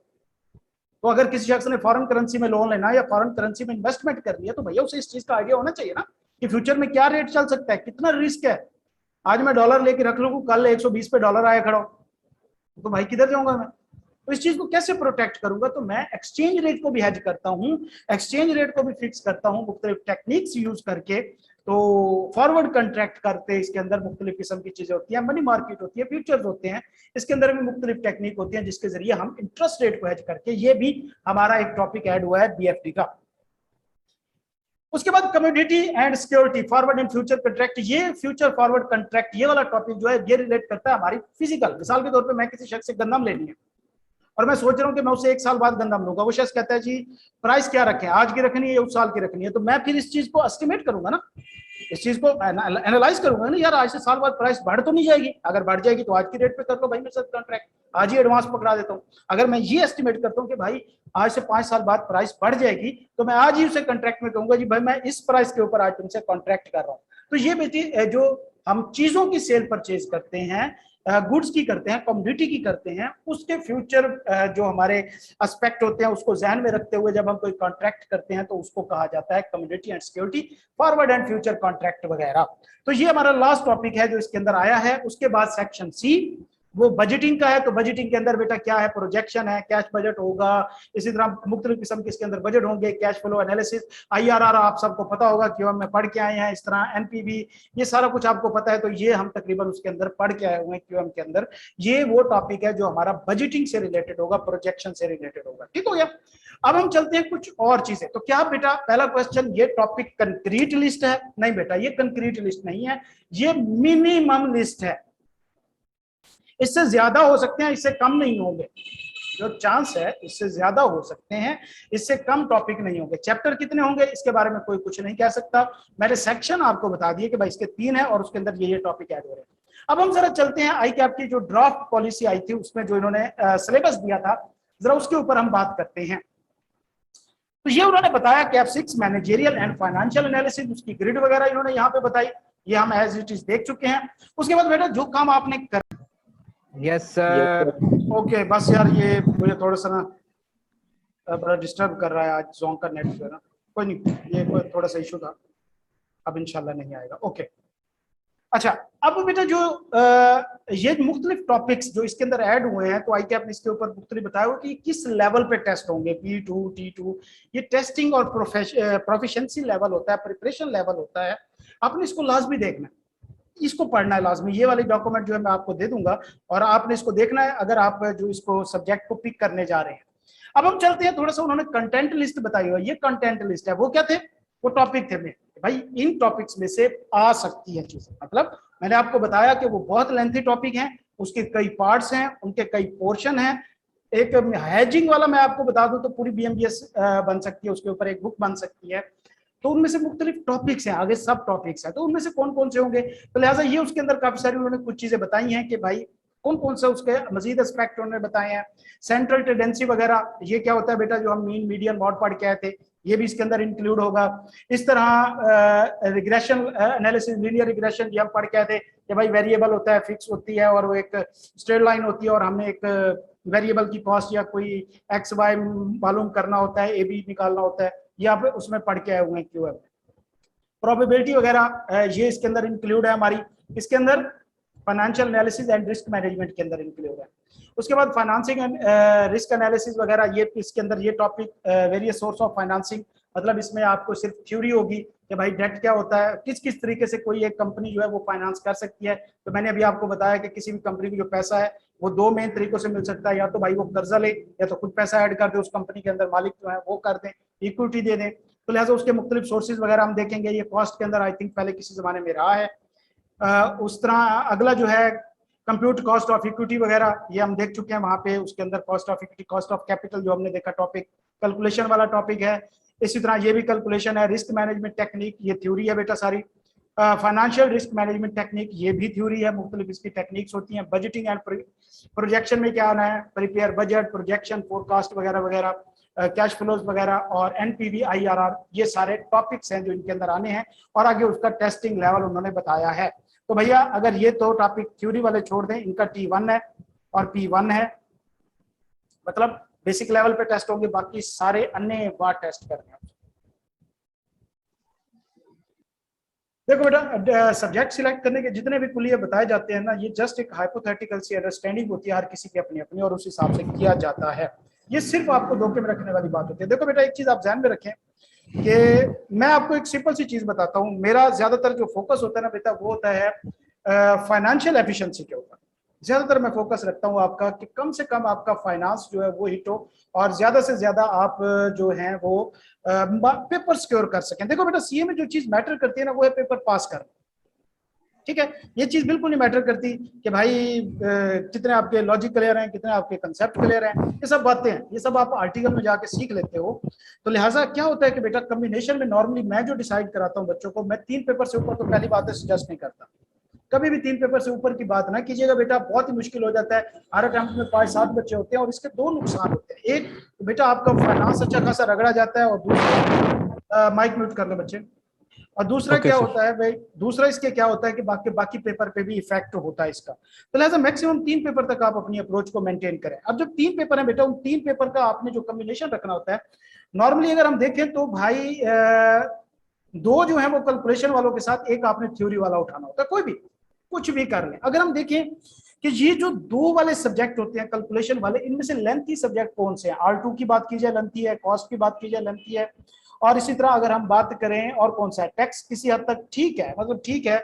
तो अगर किसी शख्स ने फॉरेन करेंसी में लोन लेना या फॉरेन करेंसी में इन्वेस्टमेंट कर लिया, तो भैया उसे इस चीज का आइडिया होना चाहिए ना कि फ्यूचर में क्या रेट चल सकता है, कितना रिस्क है। आज मैं डॉलर लेके रख लूँ, कल 120 पे डॉलर आया खड़ा, तो भाई किधर जाऊंगा मैं? तो इस चीज को कैसे प्रोटेक्ट करूंगा? तो मैं एक्सचेंज रेट को भी हेज करता हूं, एक्सचेंज रेट को भी फिक्स करता हूं मुख्तलिफ टेक्निक्स यूज करके। तो फॉरवर्ड कंट्रैक्ट करते हैं, इसके अंदर मुख्तलिफ किस्म की चीजें होती हैं, मनी मार्केट होती है, फ्यूचर्स होते हैं, इसके अंदर भी मुख्तलिफ टेक्निक होती है जिसके जरिए हम इंटरेस्ट रेट को हेज करके, ये भी हमारा एक टॉपिक ऐड हुआ है बीएफडी का। उसके बाद commodity and security, forward and future contract. ये फ्यूचर फॉरवर्ड कंट्रैक्ट, ये वाला टॉपिक जो है ये रिलेट करता है हमारी फिजिकल। मिसाल के तौर पे मैं किसी शख्स से गंदम लेनी है और मैं सोच रहा हूँ कि मैं उससे 1 साल बाद गंदम लूंगा। वो शख्स कहता है जी प्राइस क्या रखें, आज की रखनी है या उस साल की रखनी है? तो मैं फिर इस चीज को एस्टिमेट करूंगा ना, इस चीज को एनालाइज करूंगा ना, यार आज से साल बाद प्राइस बढ़ तो नहीं जाएगी? अगर बढ़ जाएगी तो आज की रेट पे कर लो भाई मेरे साथ कॉन्ट्रैक्ट, आज ही एडवांस पकड़ा देता हूँ। अगर मैं ये एस्टिमेट करता हूँ कि भाई आज से 5 साल बाद प्राइस बढ़ जाएगी, तो मैं आज ही उसे कॉन्ट्रैक्ट में कहूंगा जी भाई मैं इस प्राइस के ऊपर आज तुमसे कॉन्ट्रैक्ट कर रहा हूँ। तो ये बेटी जो हम चीजों की सेल परचेज करते हैं, गुड्स की करते हैं, कमोडिटी की करते हैं, उसके फ्यूचर जो हमारे एस्पेक्ट होते हैं उसको ध्यान में रखते हुए जब हम कोई कॉन्ट्रैक्ट करते हैं तो उसको कहा जाता है commodity and security, forward and future contract वगैरह। तो ये हमारा लास्ट टॉपिक है जो इसके अंदर आया है। उसके बाद सेक्शन सी वो बजटिंग का है। तो बजटिंग के अंदर बेटा क्या है? प्रोजेक्शन है, कैश बजट होगा, इसी तरह मुख्तलिफ किस्म के इसके अंदर बजट होंगे, कैश फ्लो एनालिसिस, आईआरआर आप सबको पता होगा क्यों में पढ़ के आए हैं, इस तरह एनपीवी, ये सारा कुछ आपको पता है। तो ये हम तकरीबन उसके अंदर पढ़ के आए हुए हैं क्यूएम के अंदर। ये वो टॉपिक है जो हमारा बजटिंग से रिलेटेड होगा, प्रोजेक्शन से रिलेटेड होगा। ठीक हो गया? अब हम चलते हैं कुछ और चीजें। तो क्या बेटा पहला क्वेश्चन, ये टॉपिक कंक्रीट लिस्ट है? नहीं बेटा, ये कंक्रीट लिस्ट नहीं है, ये मिनिमम लिस्ट है। इससे ज्यादा हो सकते हैं, इससे कम नहीं होंगे। जो चांस है इससे ज्यादा हो सकते हैं, इससे कम टॉपिक नहीं होंगे। चैप्टर कितने होंगे इसके बारे में कोई कुछ नहीं कह सकता। मैंने सेक्शन आपको बता दिए कि भाई इसके 3 है और उसके अंदर ये टॉपिक ऐड हो रहे हैं। अब हम जरा चलते हैं आई कैप की जो ड्राफ्ट पॉलिसी आई थी उसमें जो इन्होंने सिलेबस दिया था, जरा उसके ऊपर हम बात करते हैं। तो ये उन्होंने बताया cap 6 managerial and financial analysis, उसकी ग्रिड वगैरह इन्होंने यहाँ पे बताई, ये हम एज इट इज देख चुके हैं। उसके बाद बेटा जो काम आपने कर, यस सर। ओके बस यार ये मुझे थोड़ा सा ना बड़ा डिस्टर्ब कर रहा है आज जोंग का नेट जो है ना, कोई नहीं, ये कोई थोड़ा सा इशू था, अब इंशाल्लाह नहीं आएगा। ओके अच्छा, अब बेटा जो ये मुख्तलिफ टॉपिक्स जो इसके अंदर ऐड हुए हैं, तो आई कैप ने इसके ऊपर मुख्तलिफ बताया हुआ कि किस लेवल पे टेस्ट होंगे, P2 T2, ये टेस्टिंग और प्रोफिशिएंसी लेवल होता है, प्रिपरेशन लेवल होता है। आपने इसको लाजमी देखना है, इसको पढ़ना है लाजमी। ये वाली डॉक्यूमेंट जो है मैं आपको दे दूंगा और आपने इसको देखना है अगर आप जो इसको सब्जेक्ट को पिक करने जा रहे हैं। अब हम चलते हैं थोड़ा सा, उन्होंने कंटेंट लिस्ट बताई हुई है, ये कंटेंट लिस्ट है। वो क्या थे? वो टॉपिक थे भाई, इन टॉपिक्स में से आ सकती है चीजें। मतलब मैंने आपको बताया कि वो बहुत लेंथी टॉपिक है, उसके कई पार्ट्स हैं, उनके कई पोर्शन हैं। एक हैजिंग वाला मैं आपको बता दूं तो पूरी बीएमबीएस बन सकती है, उसके ऊपर एक बुक बन सकती है। तो उनमें से मुख्तलिफ टॉपिक्स हैं, आगे सब टॉपिक्स हैं, तो उनमें से कौन कौन से होंगे। तो लिहाजा ये उसके अंदर काफी सारी उन्होंने कुछ चीजें बताई हैं कि भाई कौन कौन सा उसके मजीद एस्पेक्ट उन्होंने बताए हैं। सेंट्रल टेंडेंसी वगैरह, ये क्या होता है बेटा, जो हम मीन मीडियन मॉड पढ़ के आए थे, ये भी इसके अंदर इंक्लूड होगा। इस तरह रिग्रेशन एनालिसिस, लीनियर रिग्रेशन, ये हम पढ़ के आए थे कि भाई वेरिएबल होता है, फिक्स होती है और वो एक स्ट्रेट लाइन होती है और हमने एक वेरिएबल की कॉस्ट या कोई एक्स वाई मालूम करना होता है, ए बी निकालना होता है, ये आप उसमें पढ़ के आए हुए हैं क्यूएम। प्रोबेबिलिटी वगैरह ये इसके अंदर इंक्लूड है हमारी। इसके अंदर financial analysis and risk management के अंदर इंक्लूड है। उसके बाद फाइनेंसिंग एंड रिस्क एनालिसिस वगैरह, ये इसके अंदर ये topic, various source of financing, मतलब इसमें आपको सिर्फ थ्योरी होगी कि भाई डेट क्या होता है, किस किस तरीके से कोई एक कंपनी जो है वो फाइनेंस कर सकती है। तो मैंने अभी आपको बताया कि किसी भी कंपनी को जो पैसा है वो 2 मेन तरीकों से मिल सकता है, या तो भाई वो कर्जा ले या तो खुद पैसा ऐड कर दे उस कंपनी के अंदर, मालिक जो है वो कर दें, इक्विटी दे दें। तो लिहाजा उसके मुख्तलिफ सोर्सेज वगैरह हम देखेंगे। ये कॉस्ट के अंदर आई थिंक पहले किसी जमाने में रहा है। उस तरह अगला जो है कंप्यूट कॉस्ट ऑफ इक्विटी वगैरह, ये हम देख चुके हैं वहां पे। उसके अंदर cost of equity, cost of capital जो हमने देखा टॉपिक, कैलकुलेशन वाला टॉपिक है। इसी तरह ये भी कैलकुलेशन है। रिस्क मैनेजमेंट टेक्निक, ये थ्योरी है बेटा सारी। फाइनेंशियल रिस्क मैनेजमेंट टेक्निक, ये भी थ्योरी है, मुख्तलिफ इसकी टेक्निक्स होती हैं। बजटिंग एंड प्रोजेक्शन में क्या आना है, प्रिपेयर बजट, प्रोजेक्शन, फोरकास्ट वगैरह वगैरह, कैश फ्लोज वगैरह, और एनपीवी, आईआरआर, ये सारे टॉपिक्स हैं जो इनके अंदर आने हैं, और आगे उसका टेस्टिंग लेवल उन्होंने बताया है। तो भैया अगर ये दो टॉपिक थ्योरी वाले छोड़ दें, इनका T1 है और P1 है, मतलब बेसिक लेवल पे टेस्ट होंगे, बाकी सारे अन्य बार टेस्ट करने हैं। देखो बेटा, सब्जेक्ट सिलेक्ट करने के जितने भी कुलिये बताए जाते हैं ना, ये जस्ट एक हाइपोथेटिकल सी अंडरस्टैंडिंग होती है, हर किसी की अपनी अपनी, और उस हिसाब से किया जाता है। ये सिर्फ आपको धोखे में रखने वाली बात होती है। देखो बेटा, एक चीज आप ध्यान में रखें कि मैं आपको एक सिंपल सी चीज बताता हूँ, मेरा ज्यादातर जो फोकस होता है ना बेटा, वो होता है फाइनेंशियल एफिशिएंसी के ऊपर। ज्यादातर मैं फोकस रखता हूँ आपका कि कम से कम आपका फाइनेंस जो है वो हिट हो, और ज्यादा से ज्यादा आप जो हैं वो पेपर सिक्योर कर सकें। देखो बेटा, सीए में जो चीज मैटर करती है ना, वो है पेपर पास करना। ठीक है, ये चीज बिल्कुल नहीं मैटर करती कि भाई कितने आपके लॉजिक क्लियर हैं, कितने आपके कंसेप्ट क्लियर हैं, ये सब बातें हैं, ये सब आप आर्टिकल में जाके सीख लेते हो। तो लिहाजा क्या होता है कि बेटा, कम्बिनेशन में नॉर्मली मैं जो डिसाइड कराता हूँ बच्चों को, मैं 3 पेपर से ऊपर तो पहली बात है सजेस्ट नहीं करता। कभी भी 3 पेपर से ऊपर की बात ना कीजिएगा बेटा, बहुत ही मुश्किल हो जाता है। हर अटेम्प्ट में 5-7 बच्चे होते हैं, और इसके 2 नुकसान होते हैं। एक तो बेटा आपका फाइनेंस अच्छा खासा रगड़ा जाता है, और दूसरा माइक म्यूट कर लो बच्चे। और दूसरा क्या होता है भाई, दूसरा इसके क्या होता है कि बाकी पेपर पे भी इफेक्ट होता है इसका। तो लिहाजा मैक्सिमम 3 पेपर तक आप अपनी अप्रोच को मेंटेन करें। अब जब 3 पेपर है बेटा, उन 3 पेपर का आपने जो कम्बिनेशन रखना होता है, नॉर्मली अगर हम देखें तो भाई 2 जो है वो कैलकुलेशन वालों के साथ, एक आपने थ्योरी वाला उठाना होता है। कोई भी कुछ भी कर लें। अगर हम देखें कि ये जो 2 वाले सब्जेक्ट होते हैं कैलकुलेशन वाले, इनमें से लेंथी सब्जेक्ट कौन से हैं? R2 की बात की जाए लेंथी है, कॉस्ट की बात की जाए लेंथी है, और इसी तरह अगर हम बात करें और कौन सा है, टैक्स किसी हद तक ठीक है, मतलब ठीक है,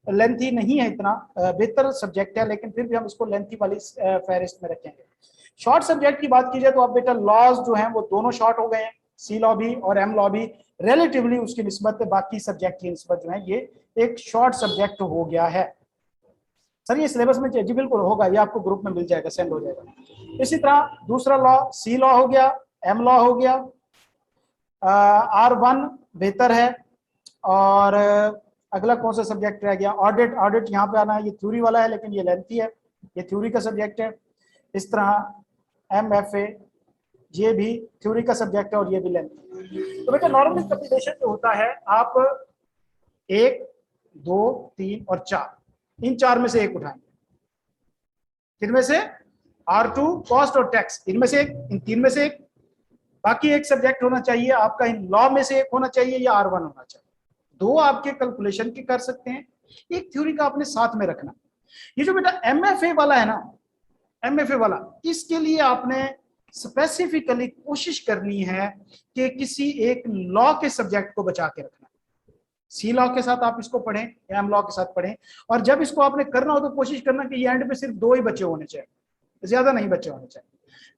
लेंथी नहीं है, इतना बेहतर सब्जेक्ट है, लेकिन फिर भी हम इसको लेंथी वाली फहरिस्त में रखेंगे। शॉर्ट सब्जेक्ट की बात की जाए तो आप बेटा लॉज जो है वो दोनों शॉर्ट हो गए हैं, सी लॉ भी और एम लॉ भी रिलेटिवली उसकी निस्बत बाकी सब्जेक्ट की निस्बत जो है ये एक शॉर्ट सब्जेक्ट हो गया है। सर ये सिलेबस में जी बिल्कुल होगा, ये आपको ग्रुप में मिल जाएगा, सेंड हो जाएगा। इसी तरह दूसरा लॉ सी लॉ हो गया, एम लॉ हो गया, R1 बेहतर है, और अगला कौन सा सब्जेक्ट रह गया, ऑडिट। ऑडिट यहाँ पे आना है, ये थ्योरी वाला है लेकिन ये लेंथी है, ये थ्योरी का सब्जेक्ट है। इस तरह MFA, ये भी थ्योरी का सब्जेक्ट है और ये भी लेंथी। तो बेटा नॉर्मली कम्बिनेशन जो होता है, आप 1, 2, 3 और 4, इन 4 में से एक उठाएंगे। किनमें से? R2, कॉस्ट और टैक्स, इनमें से एक, इन 3 में से एक। बाकी एक सब्जेक्ट होना चाहिए आपका इन लॉ में से एक होना चाहिए, या R1 होना चाहिए। 2 आपके कैलकुलेशन के कर सकते हैं, एक थ्योरी का आपने साथ में रखना। ये जो बेटा MFA वाला है ना, MFA वाला, इसके लिए आपने स्पेसिफिकली कोशिश करनी है कि किसी एक लॉ के सब्जेक्ट को बचा के रखना। सी लॉ के साथ आप इसको पढ़ें या एम लॉ के साथ पढ़ें, और जब इसको आपने करना हो तो कोशिश करना कि ये एंड पे सिर्फ 2 ही बच्चे होने चाहिए, ज्यादा नहीं बच्चे होने चाहिए।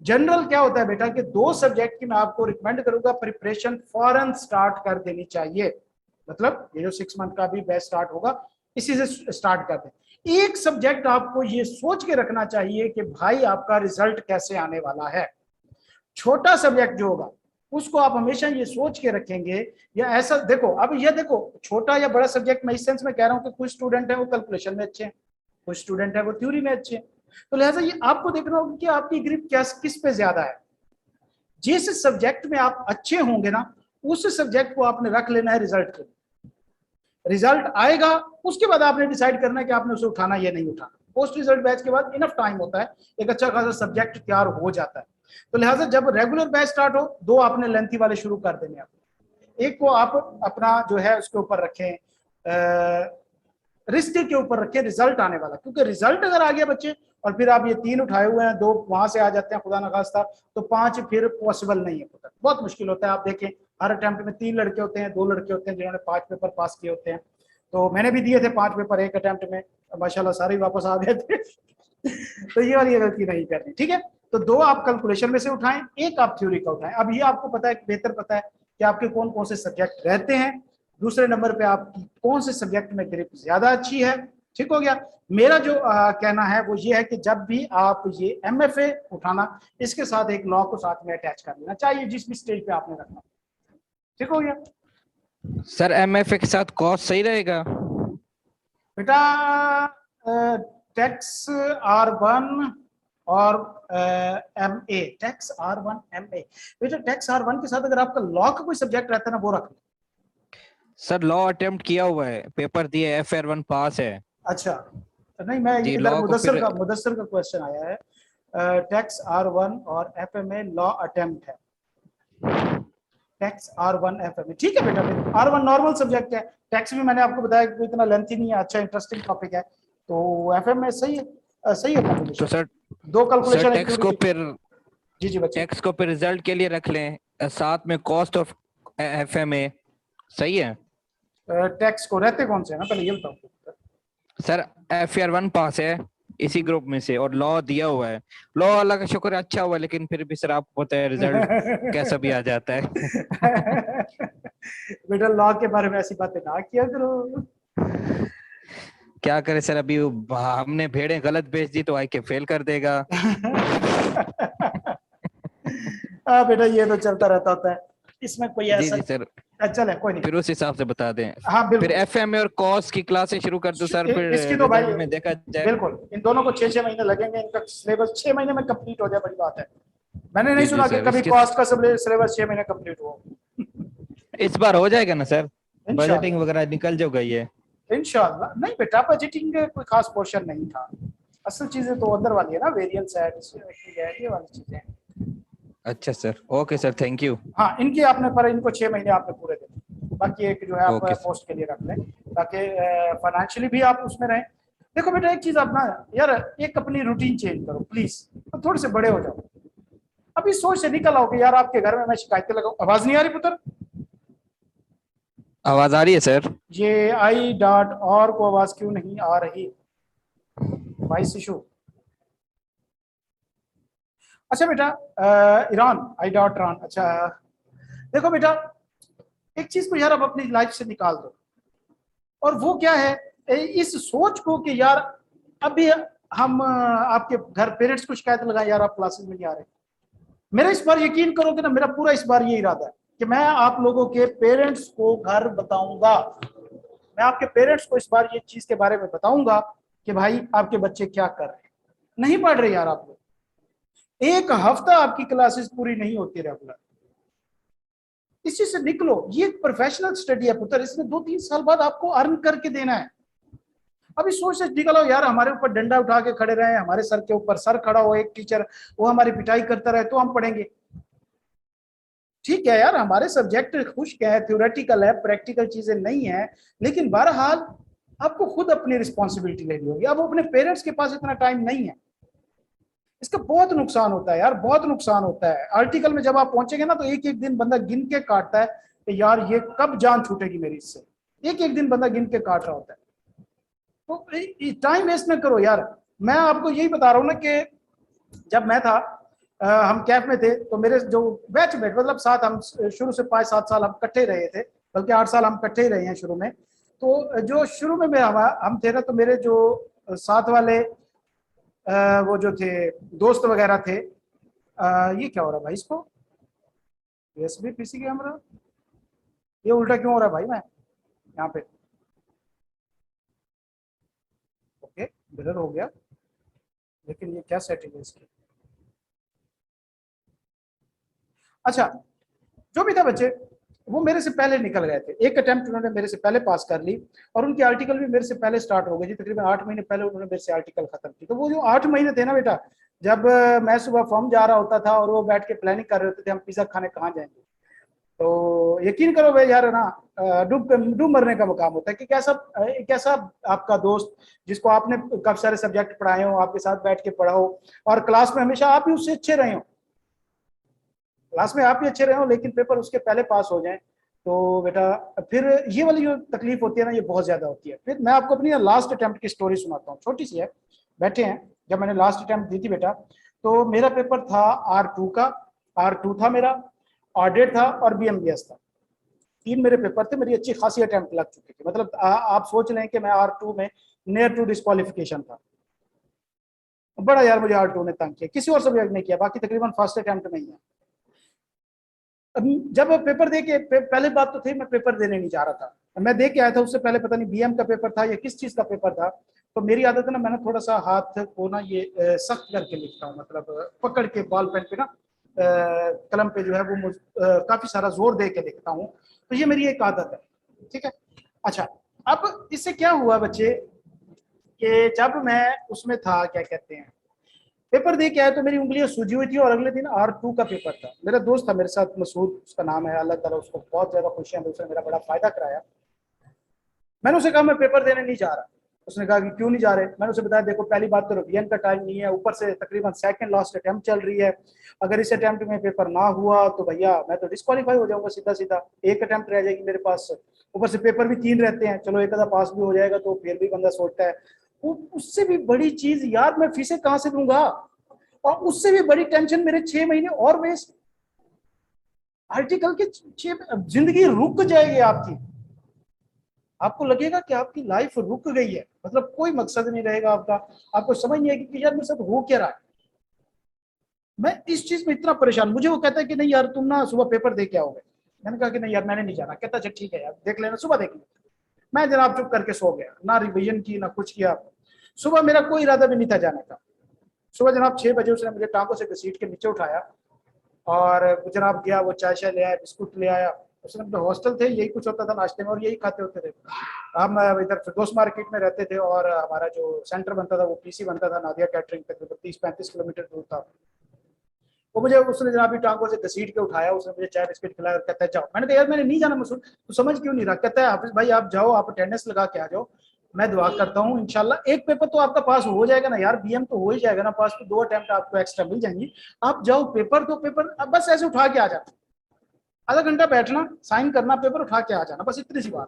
जनरल क्या होता है बेटा कि 2 सब्जेक्ट की मैं आपको रिकमेंड करूंगा प्रिपरेशन फौरन स्टार्ट कर देनी चाहिए। मतलब ये जो 6 मंथ का भी बैच स्टार्ट होगा, इसी से स्टार्ट कर दें। एक सब्जेक्ट आपको ये सोच के रखना चाहिए कि भाई आपका रिजल्ट कैसे आने वाला है। छोटा सब्जेक्ट जो होगा उसको आप हमेशा ये सोच के रखेंगे, या ऐसा देखो, अब ये देखो छोटा या बड़ा सब्जेक्ट मैं इस सेंस में कह रहा हूं कि कुछ स्टूडेंट है वो कैलकुलेशन में अच्छे हैं, कुछ स्टूडेंट है वो थ्योरी में अच्छे हैं। तो लिहाजा ये आपको देखना होगा कि आपकी ग्रिप किस पे ज्यादा है। जिस सब्जेक्ट में आप अच्छे होंगे ना, उस सब्जेक्ट को आपने रख लेना है रिजल्ट के। रिजल्ट आएगा उसके बाद आपने डिसाइड करना है कि आपने उसे उठाना या नहीं उठाना। पोस्ट रिजल्ट बैच के बाद इनफ टाइम होता है, एक अच्छा खासा सब्जेक्ट तैयार हो जाता है। तो लिहाजा जब रेगुलर बैच स्टार्ट हो, 2 आपने लेंथी वाले शुरू कर देने। एक को आप अपना जो है उसके ऊपर रखें, रिस्क के ऊपर रखें रिजल्ट आने वाला, क्योंकि रिजल्ट अगर आ गया बच्चे और फिर आप ये 3 उठाए हुए हैं, 2 वहां से आ जाते हैं खुदा न खास्ता, तो 5 फिर पॉसिबल नहीं है, बहुत मुश्किल होता है। आप देखें हर अटेम्प्ट में 3 लड़के होते हैं, 2 लड़के होते हैं जिन्होंने 5 पेपर पास किए होते हैं। तो मैंने भी दिए थे 5 पेपर एक अटेम्प्ट में, माशाल्लाह सारे वापस आ गए थे। तो ये वाली गलती नहीं करनी, ठीक है। तो 2 आप कैलकुलेशन में से उठाएं, एक आप थ्योरी का उठाएं। अब ये आपको पता है, बेहतर पता है कि आपके कौन कौन से सब्जेक्ट रहते हैं। दूसरे नंबर पे आपकी कौन से सब्जेक्ट में ग्रिप ज्यादा अच्छी है, ठीक हो गया। मेरा जो कहना है वो ये है कि जब भी आप ये MFA उठाना, इसके साथ एक लॉ को साथ में अटैच कर लेना चाहिए, जिस भी स्टेज पे आपने रखना, ठीक हो गया। सर MFA के साथ कॉस्ट सही रहेगा? बेटा टैक्स R1 और MA, टैक्स R1 MA। बेटा टैक्स R1 के साथ अगर आपका लॉ का कोई सब्जेक्ट रहता है ना वो रख लो। सर लॉ अटेम्प्ट किया हुआ है, पेपर दिए, FR1 पास है। अच्छा, तो नहीं मैं जी, इधर लॉ को फिर मुदस्सिर का क्वेश्चन आया है। टैक्स R1 और FMA लॉ अटेम्प्ट है। टैक्स R1 FMA ठीक है बेटा, R1 नॉर्मल सब्जेक्ट है। टैक्स भी मैंने आपको बताया कि इतना लेंथी नहीं है, अच्छा इंटरेस्टिंग टॉपिक है। तो FMA सही है, सही है तो कॉम्बिनेशन। सर दो कैलकुलेशन एक टैक्स को थ्योरी। फिर जी जी बच्चे। टैक्स को फिर रिजल्ट के लिए रख लें, साथ में कॉस्ट ऑफ FMA, सही है। टैक्स को रहते कौन से है ना, पहले ये बताओ। सर FR1 पास है इसी ग्रुप में से, और लॉ दिया हुआ है। लॉ अल्लाह का शुक्र है अच्छा हुआ है, लेकिन फिर भी सर आपको पता है रिजल्ट कैसा भी आ जाता है। बेटा लॉ के बारे में ऐसी बातें ना किया करो। क्या करे सर, अभी हमने भेड़ें गलत बेच दी तो आई के फेल कर देगा। हाँ बेटा ये तो चलता रहता होता है, इसमें कोई जी ऐसा जी सर, चल है कोई नहीं। फिर उस हिसाब से बता दें। हाँ फिर बिल्कुल। FMA और कॉस की क्लासेस शुरू कर दो सर, फिर इसकी तो भाई रिजल्ट में देखा जाए। बिल्कुल, इन दोनों को 6-6 महीने लगेंगे, इनका सिलेबस 6 महीने में कंप्लीट हो जाए, बड़ी बात है। मैंने नहीं जी जी सुना कि सर, कभी इसके कॉस्ट का सिलेबस 6 महीने कंप्लीट हो। इस बार हो जाएगा ना सर, बजटिंग इंशाल्लाह। वगैरह निकल जो गई है। इंशाल्लाह नहीं बेटा, बजटिंग कोई खास पोर्शन नहीं था। असल चीजें तो अंदर वाली है ना, वेरिएंस है, distribution है, ये वाली चीजें हैं। अच्छा sir, okay sir, thank you. हाँ इनकी आपने पर इनको 6 महीने आपने पूरे देने, बाकी एक जो है आप ओके पोस्ट के लिए रख लें, ताकि फाइनेंशियली भी आप उसमें रहें। देखो बेटा एक चीज आप ना यार, एक अपनी रूटीन चेंज करो प्लीज, तो थोड़े से बड़े हो जाओ। अभी सोच से निकल आओ कि यार आपके घर में मैं शिकायतें लगाऊं। आवाज नहीं आ रही पुत्र? आवाज आ रही है सर। ये I.R को आवाज क्यों नहीं आ रही? Voice issue. अच्छा बेटा ईरान, I.RAN, अच्छा देखो बेटा एक चीज को यार अब अपनी लाइफ से निकाल दो, और वो क्या है, इस सोच को कि यार अभी हम आपके घर पेरेंट्स को शिकायत लगाए यार आप क्लासेस में नहीं आ रहे। मेरा इस बार यकीन करोगे ना, मेरा पूरा इस बार ये इरादा है कि मैं आप लोगों के पेरेंट्स को घर बताऊंगा। मैं आपके पेरेंट्स को इस बार ये चीज के बारे में बताऊंगा कि भाई आपके बच्चे क्या कर रहे हैं, नहीं पढ़ रहे यार आप लोग। एक हफ्ता आपकी क्लासेस पूरी नहीं होती रेगुलर, इसी से निकलो। ये प्रोफेशनल स्टडी है पुत्र, इसमें 2-3 साल बाद आपको अर्न करके देना है। अभी सोच से निकलो यार, हमारे ऊपर डंडा उठा के खड़े रहे, हमारे सर के ऊपर सर खड़ा हो एक टीचर, वो हमारी पिटाई करता रहे तो हम पढ़ेंगे? ठीक है यार, हमारे सब्जेक्ट खुश्क है, थ्योरेटिकल है, प्रैक्टिकल चीजें नहीं है, लेकिन बहरहाल आपको खुद अपनी रिस्पॉन्सिबिलिटी लेनी होगी। अब अपने पेरेंट्स के पास इतना टाइम नहीं है। इसका बहुत नुकसान होता है यार, बहुत नुकसान होता है। आर्टिकल में जब आप पहुंचेंगे ना तो एक एक दिन बंदा गिन के काटता है कि यार ये कब जान छूटेगी मेरी इससे। एक एक दिन बंदा गिन के काट रहा होता है। तो टाइम वेस्ट ना करो यार। मैं आपको यही बता रहा हूँ ना कि जब मैं था हम कैफ में थे, तो मेरे जो बैचमेट, मतलब साथ हम शुरू से 5-7 साल हम इकट्ठे रहे थे, बल्कि 8 साल हम इकट्ठे ही रहे हैं शुरू में। तो जो शुरू में हम थे ना, तो मेरे जो साथ वाले वो जो थे दोस्त वगैरह थे, ये क्या हो रहा है भाई इसको, USB PC कैमरा, ये उल्टा क्यों हो रहा है भाई? मैं यहाँ पे ओके ब्लर हो गया, लेकिन ये क्या सेटिंग है इसकी? अच्छा जो भी था बच्चे, वो मेरे से पहले निकल गए थे। एक अटेम्प्ट उन्होंने मेरे से पहले पास कर ली, और उनकी आर्टिकल भी मेरे से पहले स्टार्ट हो गई थी। तकरीबन 8 महीने पहले उन्होंने मेरे से आर्टिकल खत्म की। तो वो जो 8 महीने थे ना बेटा, जब मैं सुबह फॉर्म जा रहा होता था और वो बैठ के प्लानिंग कर रहे होते थे हम पिज्जा खाने कहाँ जाएंगे, तो यकीन करो भाई यार ना, डूब डूब मरने का मुकाम होता है कि कैसा कैसा आपका दोस्त जिसको आपने काफी सारे सब्जेक्ट पढ़ाए हो, आपके साथ बैठ के पढ़ा हो, और क्लास में हमेशा आप ही उससे अच्छे रहे हो, क्लास में आप ही अच्छे रहे हो, लेकिन पेपर उसके पहले पास हो जाए, तो बेटा फिर ये वाली जो तकलीफ होती है ना, ये बहुत ज्यादा होती है। फिर मैं आपको अपनी लास्ट अटेम्प्ट की स्टोरी सुनाता हूँ, छोटी सी है, बैठे हैं। जब मैंने लास्ट अटेम्प्ट दी थी बेटा, तो मेरा पेपर था R2 का, R2 था मेरा, ऑडिट था और BMBS था। 3 मेरे पेपर थे, मेरी अच्छी खासी अटेम्प्ट लग चुकी थी। मतलब आप सोच लें कि मैं R2 में नियर टू डिस्क्वालिफिकेशन था। बड़ा यार मुझे R2 ने तंग किया, किसी और सब्जेक्ट नहीं किया, बाकी तकरीबन फर्स्ट अटेम्प्ट में ही है। जब पेपर दे के पहले बात तो थी मैं पेपर देने नहीं जा रहा था, मैं दे के आया था, उससे पहले पता नहीं बीएम का पेपर था या किस चीज का पेपर था। तो मेरी आदत है ना, मैंने थोड़ा सा हाथ को ना ये सख्त करके लिखता हूँ, मतलब पकड़ के बॉल पेन पे ना कलम पे जो है वो काफी सारा जोर दे के लिखता हूँ, तो ये मेरी एक आदत है, ठीक है। अच्छा, अब इससे क्या हुआ बच्चे कि जब मैं उसमें था, क्या कहते हैं, पेपर दे के आया तो मेरी उंगलियां सूजी हुई थी, और अगले दिन R2 का पेपर था। मेरा दोस्त था मेरे साथ, मसूद उसका नाम है, अल्लाह ताला उसको बहुत ज्यादा खुशियां दी, उसने मेरा बड़ा फायदा कराया। मैंने उसे कहा मैं पेपर देने नहीं जा रहा। उसने कहा कि क्यों नहीं जा रहे। मैंने उसे बताया देखो पहली बात तो रिवीजन का टाइम नहीं है, ऊपर से तकरीबन सेकंड लास्ट अटेम्प्ट चल रही है, अगर इस अटेम्प्ट में पेपर ना हुआ तो भैया मैं तो डिस्क्वालीफाई हो जाऊंगा सीधा सीधा, एक अटेम्प्ट रह जाएगी मेरे पास, ऊपर से पेपर भी 3 रहते हैं, चलो एक आधा पास भी हो जाएगा तो फिर भी बंदा सोचता है। उससे भी बड़ी चीज यार, मैं फीसें कहाँ से दूंगा, और उससे भी बड़ी टेंशन मेरे 6 महीने और वेस्ट। आर्टिकल के जिंदगी रुक जाएगी आपकी, आपको लगेगा कि आपकी लाइफ रुक गई है, मतलब कोई मकसद नहीं रहेगा आपका, आपको समझ नहीं आएगी कि यार मेरे साथ हो क्या रहा है। मैं इस चीज में इतना परेशान, मुझे वो कहता है कि नहीं यार तुम ना सुबह पेपर दे के आओगे। मैंने कहा कि नहीं यार मैंने नहीं जाना। कहता अच्छा ठीक है यार देख लेना, सुबह देख लेना। मैं जनाब चुप करके सो गया, ना रिविजन की ना कुछ किया। सुबह मेरा कोई इरादा भी नहीं था जाने का। सुबह जनाब 6 बजे उसने मुझे टांगों से घसीट के नीचे उठाया, और जनाब गया, वो चाय शाय ले आया, बिस्कुट ले आया। उसने अपने हॉस्टल थे, यही कुछ होता था नाश्ते में और यही खाते होते थे। हम इधर फिरदौस मार्केट में रहते थे, और हमारा जो सेंटर बनता था वो पीसी बनता था नादिया कैटरिंग पे, 30-35 किलोमीटर दूर था। वो मुझे उसने जनाब भी टांगों से घसीट के उठाया, उसने मुझे चाय बिस्किट खिलाया और कहता है जाओ। मैंने कहा यार मैंने नहीं जाना मसूद, तो समझ क्यों नहीं रहा। कहता है हाफिज भाई आप जाओ, आप अटेंडेंस लगा के आ जाओ, मैं दुआ करता हूँ इंशाल्लाह एक पेपर तो आपका पास हो जाएगा ना यार, बीएम तो हो ही जाएगा ना पास, तो 2 अटेम्प्ट आपको एक्स्ट्रा मिल जाएंगी, आप जाओ पेपर तो पेपर अब बस ऐसे उठा के आ जाना, आधा घंटा बैठना, साइन करना, पेपर उठा के आ जाना, बस इतनी सी बात।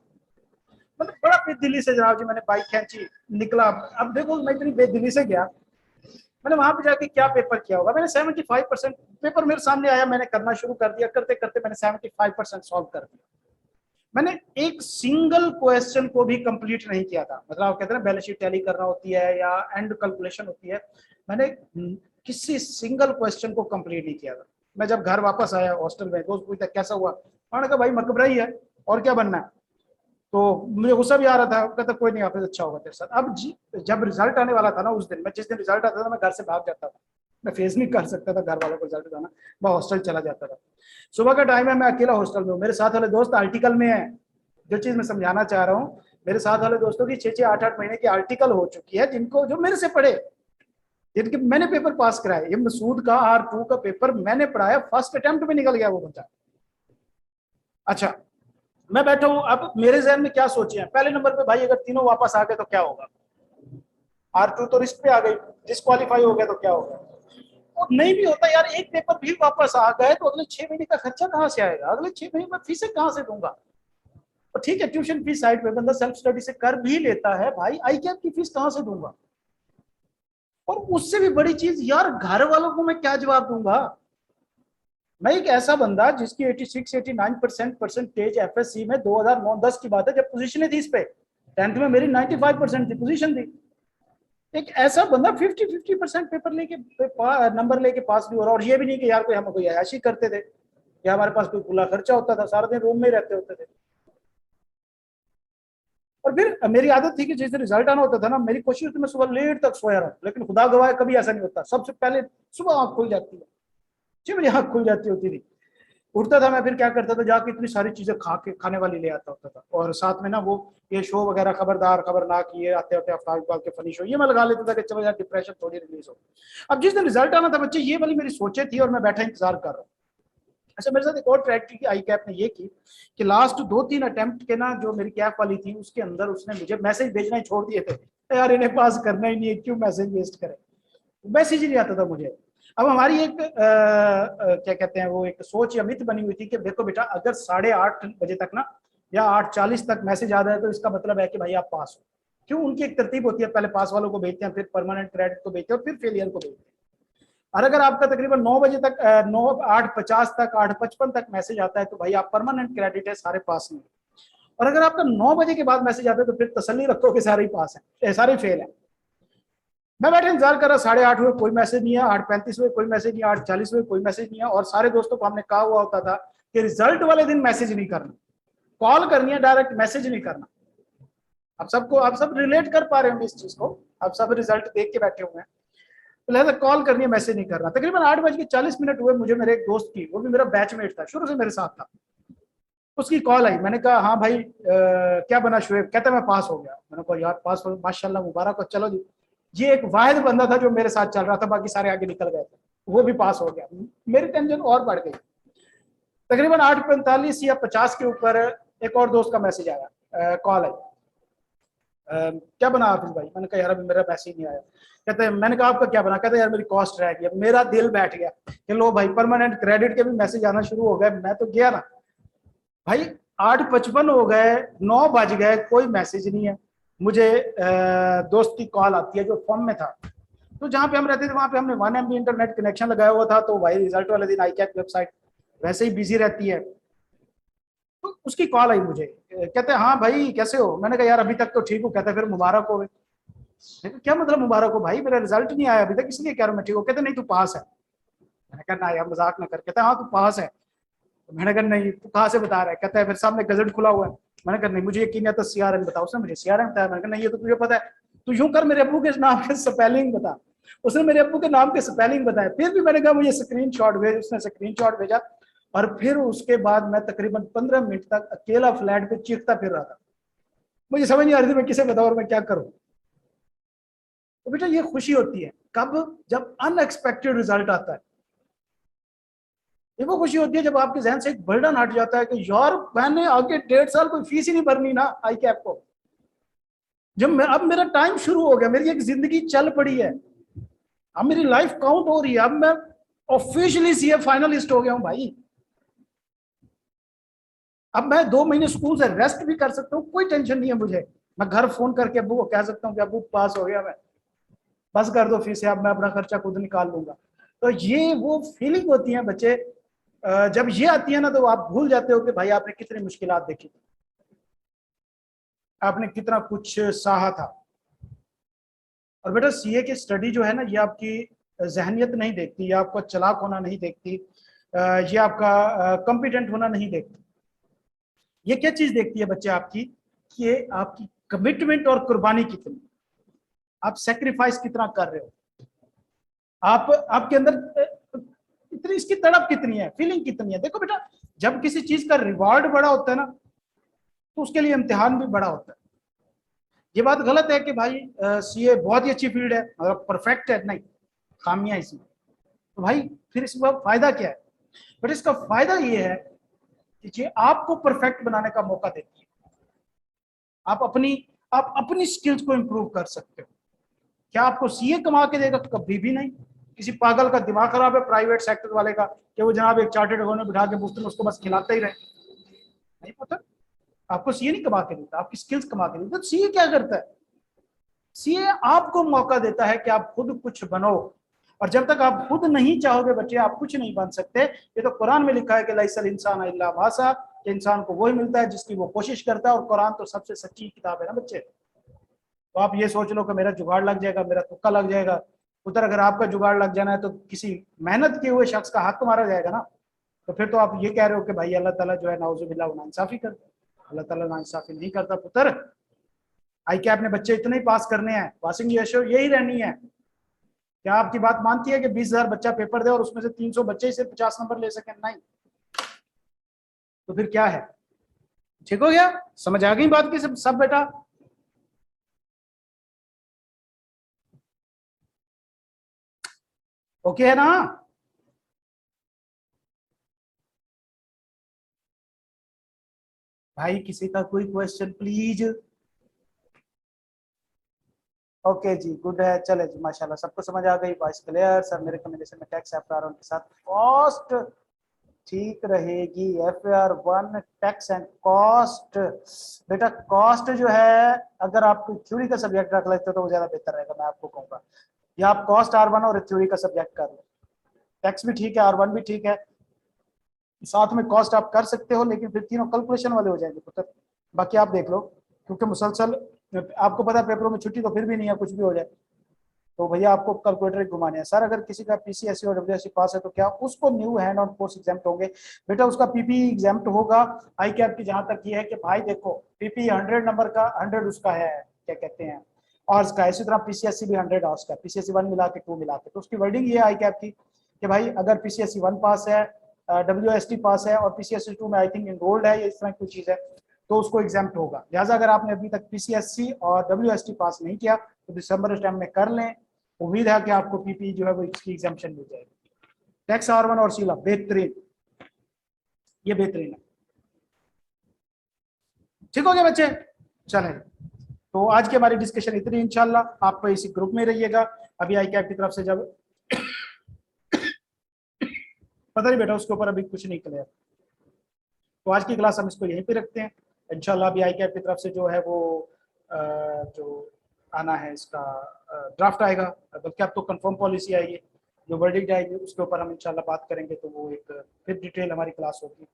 मतलब बड़ा बेदिली से जनाब जी मैंने बाइक खींची, निकला। अब देखो मैं इतनी बेदिली से गया, मैंने वहां पे जाके क्या पेपर किया होगा, मैंने 75% पेपर मेरे सामने आया, मैंने करना शुरू कर दिया, करते करते मैंने 75% सॉल्व कर दिया। मैंने एक सिंगल क्वेश्चन को भी कंप्लीट नहीं किया था, मतलब आप कहते हैं बैलेंस शीट टैली करना होती है या एंड कैलकुलेशन होती है, मैंने किसी सिंगल क्वेश्चन को कंप्लीट नहीं किया था। मैं जब घर वापस आया हॉस्टल में, दोस्त पूछता कैसा हुआ, मैंने कहा भाई मकबरा ही है और क्या बनना है। तो मुझे गुस्सा भी आ रहा था, कहता कोई नहीं ऑफिस अच्छा होगा तेरे साथ। अब जब रिजल्ट आने वाला था ना उस दिन, मैं जिस दिन रिजल्ट आता था मैं घर से भाग जाता था, मैं फेस नहीं कर सकता था घर वालों को रिजल्ट आना, मैं हॉस्टल चला जाता था। सुबह का टाइम है, मैं अकेला हॉस्टल में हूँ, मेरे साथ वाले दोस्त आर्टिकल में है। जो चीज मैं समझाना चाह रहा हूँ, मेरे साथ वाले दोस्तों की 6-6 8-8 महीने की आर्टिकल हो चुकी है, जिनको जो मेरे से पढ़े, जिनके मैंने पेपर पास कराए। ये मसूद का R2 का पेपर मैंने पढ़ाया, फर्स्ट अटेम्प्ट में निकल गया वो बच्चा। अच्छा, मैं बैठा हूं, अब मेरे जहन में क्या सोचे हैं, पहले नंबर पे भाई अगर तीनों वापस आ गए तो क्या होगा, R2 तो रिस्क पे आ गई, डिस्क्वालीफाई हो गया तो क्या होगा। और नहीं भी होता यार, एक पेपर भी वापस आ गए तो अगले 6 महीने का खर्चा कहाँ से आएगा, अगले 6 महीने में फीसें कहाँ से दूंगा। और ठीक है ट्यूशन फीस साइड पे बंदा सेल्फ स्टडी से कर भी लेता है, भाई आई कैप की फीस कहाँ से दूंगा। और उससे भी बड़ी चीज यार, घर वालों को मैं क्या जवाब दूंगा। मैं एक ऐसा बंदा जिसकी 86-89% परसेंटेज एफएससी में 2009-10 की बात है, जब पोजीशन थी इस पे, 10th में मेरी 95% थी, पोजीशन थी। एक ऐसा बंदा 50-50% पेपर लेके नंबर लेके पास भी हो रहा, और ये भी नहीं कि यार कोई हम कोई अयाशी करते थे या हमारे पास कोई खुला खर्चा होता था, सारा दिन रूम में रहते होते थे। और फिर मेरी आदत थी कि जिस दिन रिजल्ट आना होता था ना, मेरी कोशिश होती मैं सुबह लेट तक सोया रहा, लेकिन खुदा गवाह कभी ऐसा नहीं होता, सबसे पहले सुबह आंख खुल जाती है, 6 बजे आंख खुल जाती होती थी। उठता था मैं, फिर क्या करता था, जाके इतनी सारी चीजें खाने वाली ले आता होता था, और साथ में ना वो ये शो वगैरह खबरदार खबरनाक ये आते होते आफ्ताब इकबाल के फनी शो ये मैं लगा लेता था कि चलो यार डिप्रेशन थोड़ी रिलीज हो। अब जिस दिन रिजल्ट आना था बच्चे, ये वाली मेरी सोचे थी और मैं बैठा इंतजार कर रहा हूँ। अच्छा, मेरे साथ एक और ट्रैक की आई कैप ने ये की कि लास्ट 2-3 अटेम्प्ट के ना, जो मेरी कैप वाली थी उसके अंदर उसने मुझे मैसेज भेजना ही छोड़ दिए थे, यार इन्हें पास करना ही नहीं है, क्यों मैसेज वेस्ट करें, मैसेज ही नहीं आता था मुझे। अब हमारी एक क्या कहते हैं वो एक सोच या मिथ बनी हुई थी कि देखो बेटा अगर 8:30 बजे तक ना या 8:40 तक मैसेज आ जाए तो इसका मतलब है कि भाई आप पास हो। क्यों, उनकी एक तरतीब होती है, पहले पास वालों को भेजते हैं, फिर परमानेंट क्रेडिट को भेजते हैं और फिर फेलियर को भेजते हैं। और अगर आपका तकरीबन 9 बजे तक 8:50 तक 8:55 तक मैसेज आता है तो भाई आप परमानेंट क्रेडिट है, सारे पास नहीं। और अगर आपका 9 बजे के बाद मैसेज आता है तो फिर तसल्ली रखो कि सारे ही पास है, सारे फेल है। मैं बैठे इंतजार कर रहा, 8:30 हुए कोई मैसेज नहीं है, 8:35 हुए कोई मैसेज नहीं है, 8:40 हुए कोई मैसेज नहीं है, और सारे दोस्तों को हमने कहा हुआ होता था कि रिजल्ट वाले दिन मैसेज नहीं करना, कॉल करनी है, डायरेक्ट मैसेज नहीं करना। आप सब रिलेट कर पा रहे होंगे इस चीज को, आप सब रिजल्ट देख के बैठे हुए हैं, तो लिहाजा कॉल करनी है, मैसेज नहीं करना। तकरीबन 8:40 हुए, मुझे मेरे एक दोस्त की, वो भी मेरा बैचमेट था, शुरू से मेरे साथ था, उसकी कॉल आई। मैंने कहा हाँ भाई क्या बना शुएब? कहता मैं पास हो गया। मैंने कहा यार पास हो, माशाल्लाह मुबारक हो, चलो जी। ये एक वाहिद बंदा था जो मेरे साथ चल रहा था, बाकी सारे आगे निकल गए थे, वो भी पास हो गया। मेरी टेंशन और बढ़ गई। तकरीबन 8:45 या 50 के ऊपर एक और दोस्त का मैसेज आया, कॉल आई, क्या बना हाफिज भाई? मैंने कहा यार अभी मेरा मैसेज नहीं आया। कहते हैं, मैंने कहा आपका क्या बना? कहते यार मेरी कॉस्ट रह गई। मेरा दिल बैठ गया कि लो भाई परमानेंट क्रेडिट के भी मैसेज आना शुरू हो गए। मैं तो गया ना भाई, 8:55 हो गए, 9 बज गए, कोई मैसेज नहीं है। मुझे दोस्त की कॉल आती है जो फॉर्म में था, तो जहाँ पे हम रहते थे वहां पे हमने 1 MB इंटरनेट कनेक्शन लगाया हुआ था, तो भाई रिजल्ट वाले दिन ICAP वेबसाइट वैसे ही बिजी रहती है, तो उसकी कॉल आई मुझे। कहते हैं हाँ भाई कैसे हो? मैंने कहा यार अभी तक तो ठीक हूँ। कहते फिर मुबारक हो। क्या मतलब मुबारक हो भाई? मेरा रिजल्ट नहीं आया अभी तक, इसलिए कह रहा हूँ मैं ठीक हूँ। कहते नहीं तू पास है। मैंने कहा ना यार मजाक ना कर। कहता हाँ तू पास है। तो मैंने कहा नहीं, तू कहाँ से बता रहा है? कहता है फिर सामने गजट खुला हुआ है। मैंने कहा नहीं मुझे यकीन है, तो CRN बताओ। उसने मुझे CRN बताया। मैंने कहा नहीं ये तो तुझे पता है, तू यूं कर मेरे अब्बू के नाम के स्पेलिंग बता। उसने मेरे अब्बू के नाम के स्पेलिंग बताया। फिर भी मैंने कहा मुझे स्क्रीनशॉट भेज। उसने स्क्रीनशॉट भेजा, और फिर उसके बाद मैं तकरीबन 15 मिनट तक अकेला फ्लैट पे चीखता फिर रहा था। मुझे समझ नहीं आ रही थी मैं किसे बताऊं और मैं क्या करूं। तो बेटा ये खुशी होती है कब? जब अनएक्सपेक्टेड रिजल्ट आता है। ये वो खुशी होती है जब आपके जहन से एक बर्डन हट जाता है कि यार मैंने आगे 1.5 साल कोई फीस ही नहीं भरनी ना ICAP को। जब मैं, अब मेरा टाइम शुरू हो गया, मेरी एक जिंदगी चल पड़ी है, अब मेरी लाइफ काउंट हो रही है, अब मैं ऑफिशियली CA फाइनलिस्ट हो गया हूं भाई। अब मैं 2 महीने स्कूल से रेस्ट भी कर सकता हूँ, कोई टेंशन नहीं है मुझे। मैं घर फोन करके अब्बू को कह सकता हूँ कि अब्बू पास हो गया मैं, बस कर दो फीस, अब मैं अपना खर्चा खुद निकाल लूंगा। तो ये वो फीलिंग होती है बच्चे, जब ये आती है ना, तो आप भूल जाते हो कि भाई आपने कितनी मुश्किलात देखी थी, आपने कितना कुछ सहा था। और बेटा CA की स्टडी जो है ना, ये आपकी जहनियत नहीं देखती, ये आपका चालाक होना नहीं देखती, ये आपका कॉम्पिटेंट होना नहीं देखती। ये क्या चीज देखती है बच्चे आपकी, कि आपकी कमिटमेंट और कुर्बानी कितनी, आप सेक्रीफाइस कितना कर रहे हो, आप आपके अंदर इतनी इसकी तड़प कितनी है, फीलिंग कितनी है। देखो बेटा, जब किसी चीज का रिवॉर्ड बड़ा होता है ना, तो उसके लिए इम्तिहान भी बड़ा होता है। ये बात गलत है कि भाई CA बहुत ही अच्छी फील्ड है, मतलब परफेक्ट है, नहीं, खामियां इसमें। तो भाई फिर इसका फायदा क्या है? बट इसका फायदा ये है कि ये आपको परफेक्ट बनाने का मौका देती है। आप अपनी स्किल्स को इंप्रूव कर सकते हो। क्या आपको CA कमा के देगा? कभी भी नहीं। किसी पागल का दिमाग खराब है प्राइवेट सेक्टर वाले का, कि वो जनाब एक चार्टेड अकाउंटेंट बिठा के मुफ्त में उसको बस खिलाते ही रहे। नहीं पता, आपको CA नहीं कमा के देता, आपकी स्किल्स कमा के देता। तो CA क्या करता है? CA आपको मौका देता है कि आप खुद कुछ बनो। और जब तक आप खुद नहीं चाहोगे बच्चे, आप कुछ नहीं बन सकते। ये तो कुरान में लिखा है कि लैसल इंसान इल्ला मासा, कि इंसान को वही मिलता है जिसकी वो कोशिश करता है। और कुरान तो सबसे सच्ची किताब है ना बच्चे। तो आप ये सोच लो कि मेरा जुगाड़ लग जाएगा, मेरा तुक्का लग जाएगा। उधर अगर आपका जुगाड़ लग जाना है तो किसी मेहनत किए हुए शख्स का हाथ तो मारा जाएगा ना। तो फिर तो आप ये कह रहे हो कि भाई अल्लाह ताला जो है नाउजुबिल्लाह वो नाइंसाफी करता है। अल्लाह ताला नाइंसाफी नहीं करता पुत्र। ICAP ने बच्चे इतने ही पास करने हैं, पासिंग रेशियो यही रहनी है। क्या आपकी बात मानती है कि 20,000 बच्चा पेपर दे और उसमें से 300 बच्चे ही सिर्फ 50 नंबर ले सकें? नहीं। तो फिर क्या है? ठीक हो गया? समझ आ गई बात की सब बेटा? ओके है ना? भाई किसी का कोई question please? Okay ji, good है, चले जी, माशाल्लाह सबको समझ आ गई, वॉइस क्लियर। सर मेरे कम्युनिकेशन में टैक्स FR के साथ कॉस्ट ठीक रहेगी। FR1 tax and cost. बेटा कॉस्ट जो है, अगर आप थ्योरी का सब्जेक्ट रख लेते हो तो वो ज्यादा बेहतर रहेगा, मैं आपको कहूंगा। या आप कॉस्ट R1 और थ्योरी का सब्जेक्ट कर लो। टैक्स भी ठीक है, R1 भी ठीक है, साथ में कॉस्ट आप कर सकते हो, लेकिन फिर तीनों कैलकुलेशन वाले हो जाएंगे पुत्र। बाकी आप देख लो, क्योंकि मुसलसल आपको पता है पेपरों में छुट्टी तो फिर भी नहीं है, कुछ भी हो जाए। तो भैया आपको कैलकुलेटर घुमाने हैं। सर अगर किसी का पीसीएससी और डब्ल्यूएससी पास है तो क्या उसको new hand on course exempt होंगे? बेटा उसका पीपी एग्जाम्प्ट होगा। आई कैप की जहां तक ये है कि भाई देखो पीपी 100 नंबर का 100 उसका है, क्या कहते हैं, और इसका इसी तरह पीसीएससी भी 100 और का पीसीएससी 1 मिला के 2 मिला के। तो उसकी वर्डिंग ये आई कैप की कि भाई अगर पीसीएससी 1 पास है, डब्ल्यूएसटी पास है और पीसीएससी 2 में आई थिंक इनरोल्ड है, इस तरह की चीज है, तो उसको एग्जाम्प्ट होगा। लिहाजा अगर आपने अभी तक पीसीएससी और डब्ल्यूएसटी पास नहीं किया तो दिसंबर स्टैम्प में कर लें। उम्मीद है कि आपको पीपी जो है वो इसकी एग्जाम्पशन मिल जाएगी। टैक्स R1 और सीला बेहतरीन, ये बेहतरीन है। ठीक हो गया बच्चे? चलें, तो आज की हमारी डिस्कशन इतनी। इंशाल्लाह आप इसी ग्रुप में रहिएगा। अभी आई कैप की तरफ से जब पता नहीं बेटा उसके ऊपर अभी कुछ नहीं क्लियर, तो आज की क्लास हम इसको यहीं पे रखते हैं। इंशाल्लाह अभी आई कैप की तरफ से जो है वो जो आना है इसका ड्राफ्ट आएगा, बल्कि अब तो कंफर्म पॉलिसी आएगी, जो वर्डिक्ट आएगी उसके ऊपर हम इंशाल्लाह बात करेंगे। तो वो एक फिर डिटेल हमारी क्लास होगी।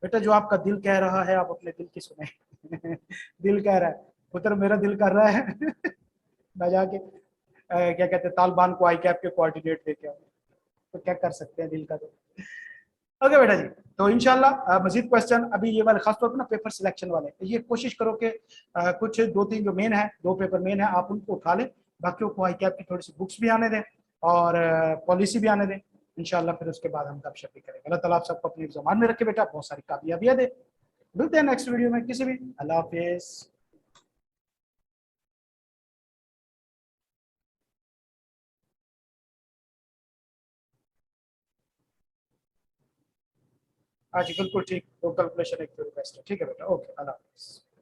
बेटा जो आपका दिल कह रहा है आप अपने दिल की सुने। दिल कह रहा है, पुत्र मेरा दिल कर रहा है मैं जाके क्या कहते हैं तालिबान को आई कैप के कोऑर्डिनेट देके आऊँ, तो क्या कर सकते हैं दिल का। तो ओके बेटा जी, तो इंशाल्लाह मजीद क्वेश्चन अभी ये वाले खासतौर पर ना पेपर सिलेक्शन वाले, तो ये कोशिश करो कि कुछ 2-3 जो मेन है, 2 पेपर मेन है आप उनको उठा लें, बाकियों को आई कैप की थोड़ी सी बुक्स भी आने दें और पॉलिसी भी आने दें। इंशाल्लाह फिर उसके बाद हम गपशप भी करेंगे। अल्लाह ताला आप सबको अपनी ज़मान में रखे बेटा, बहुत सारी कामयाबियां दे। मिलते हैं नेक्स्ट वीडियो में किसी भी। अल्लाह हाफिज़। हाँ जी बिल्कुल ठीक, दो कैलकुलेशन एक रिक्वेस्ट है। ठीक है बेटा, ओके, अल्लाह हाफिज़।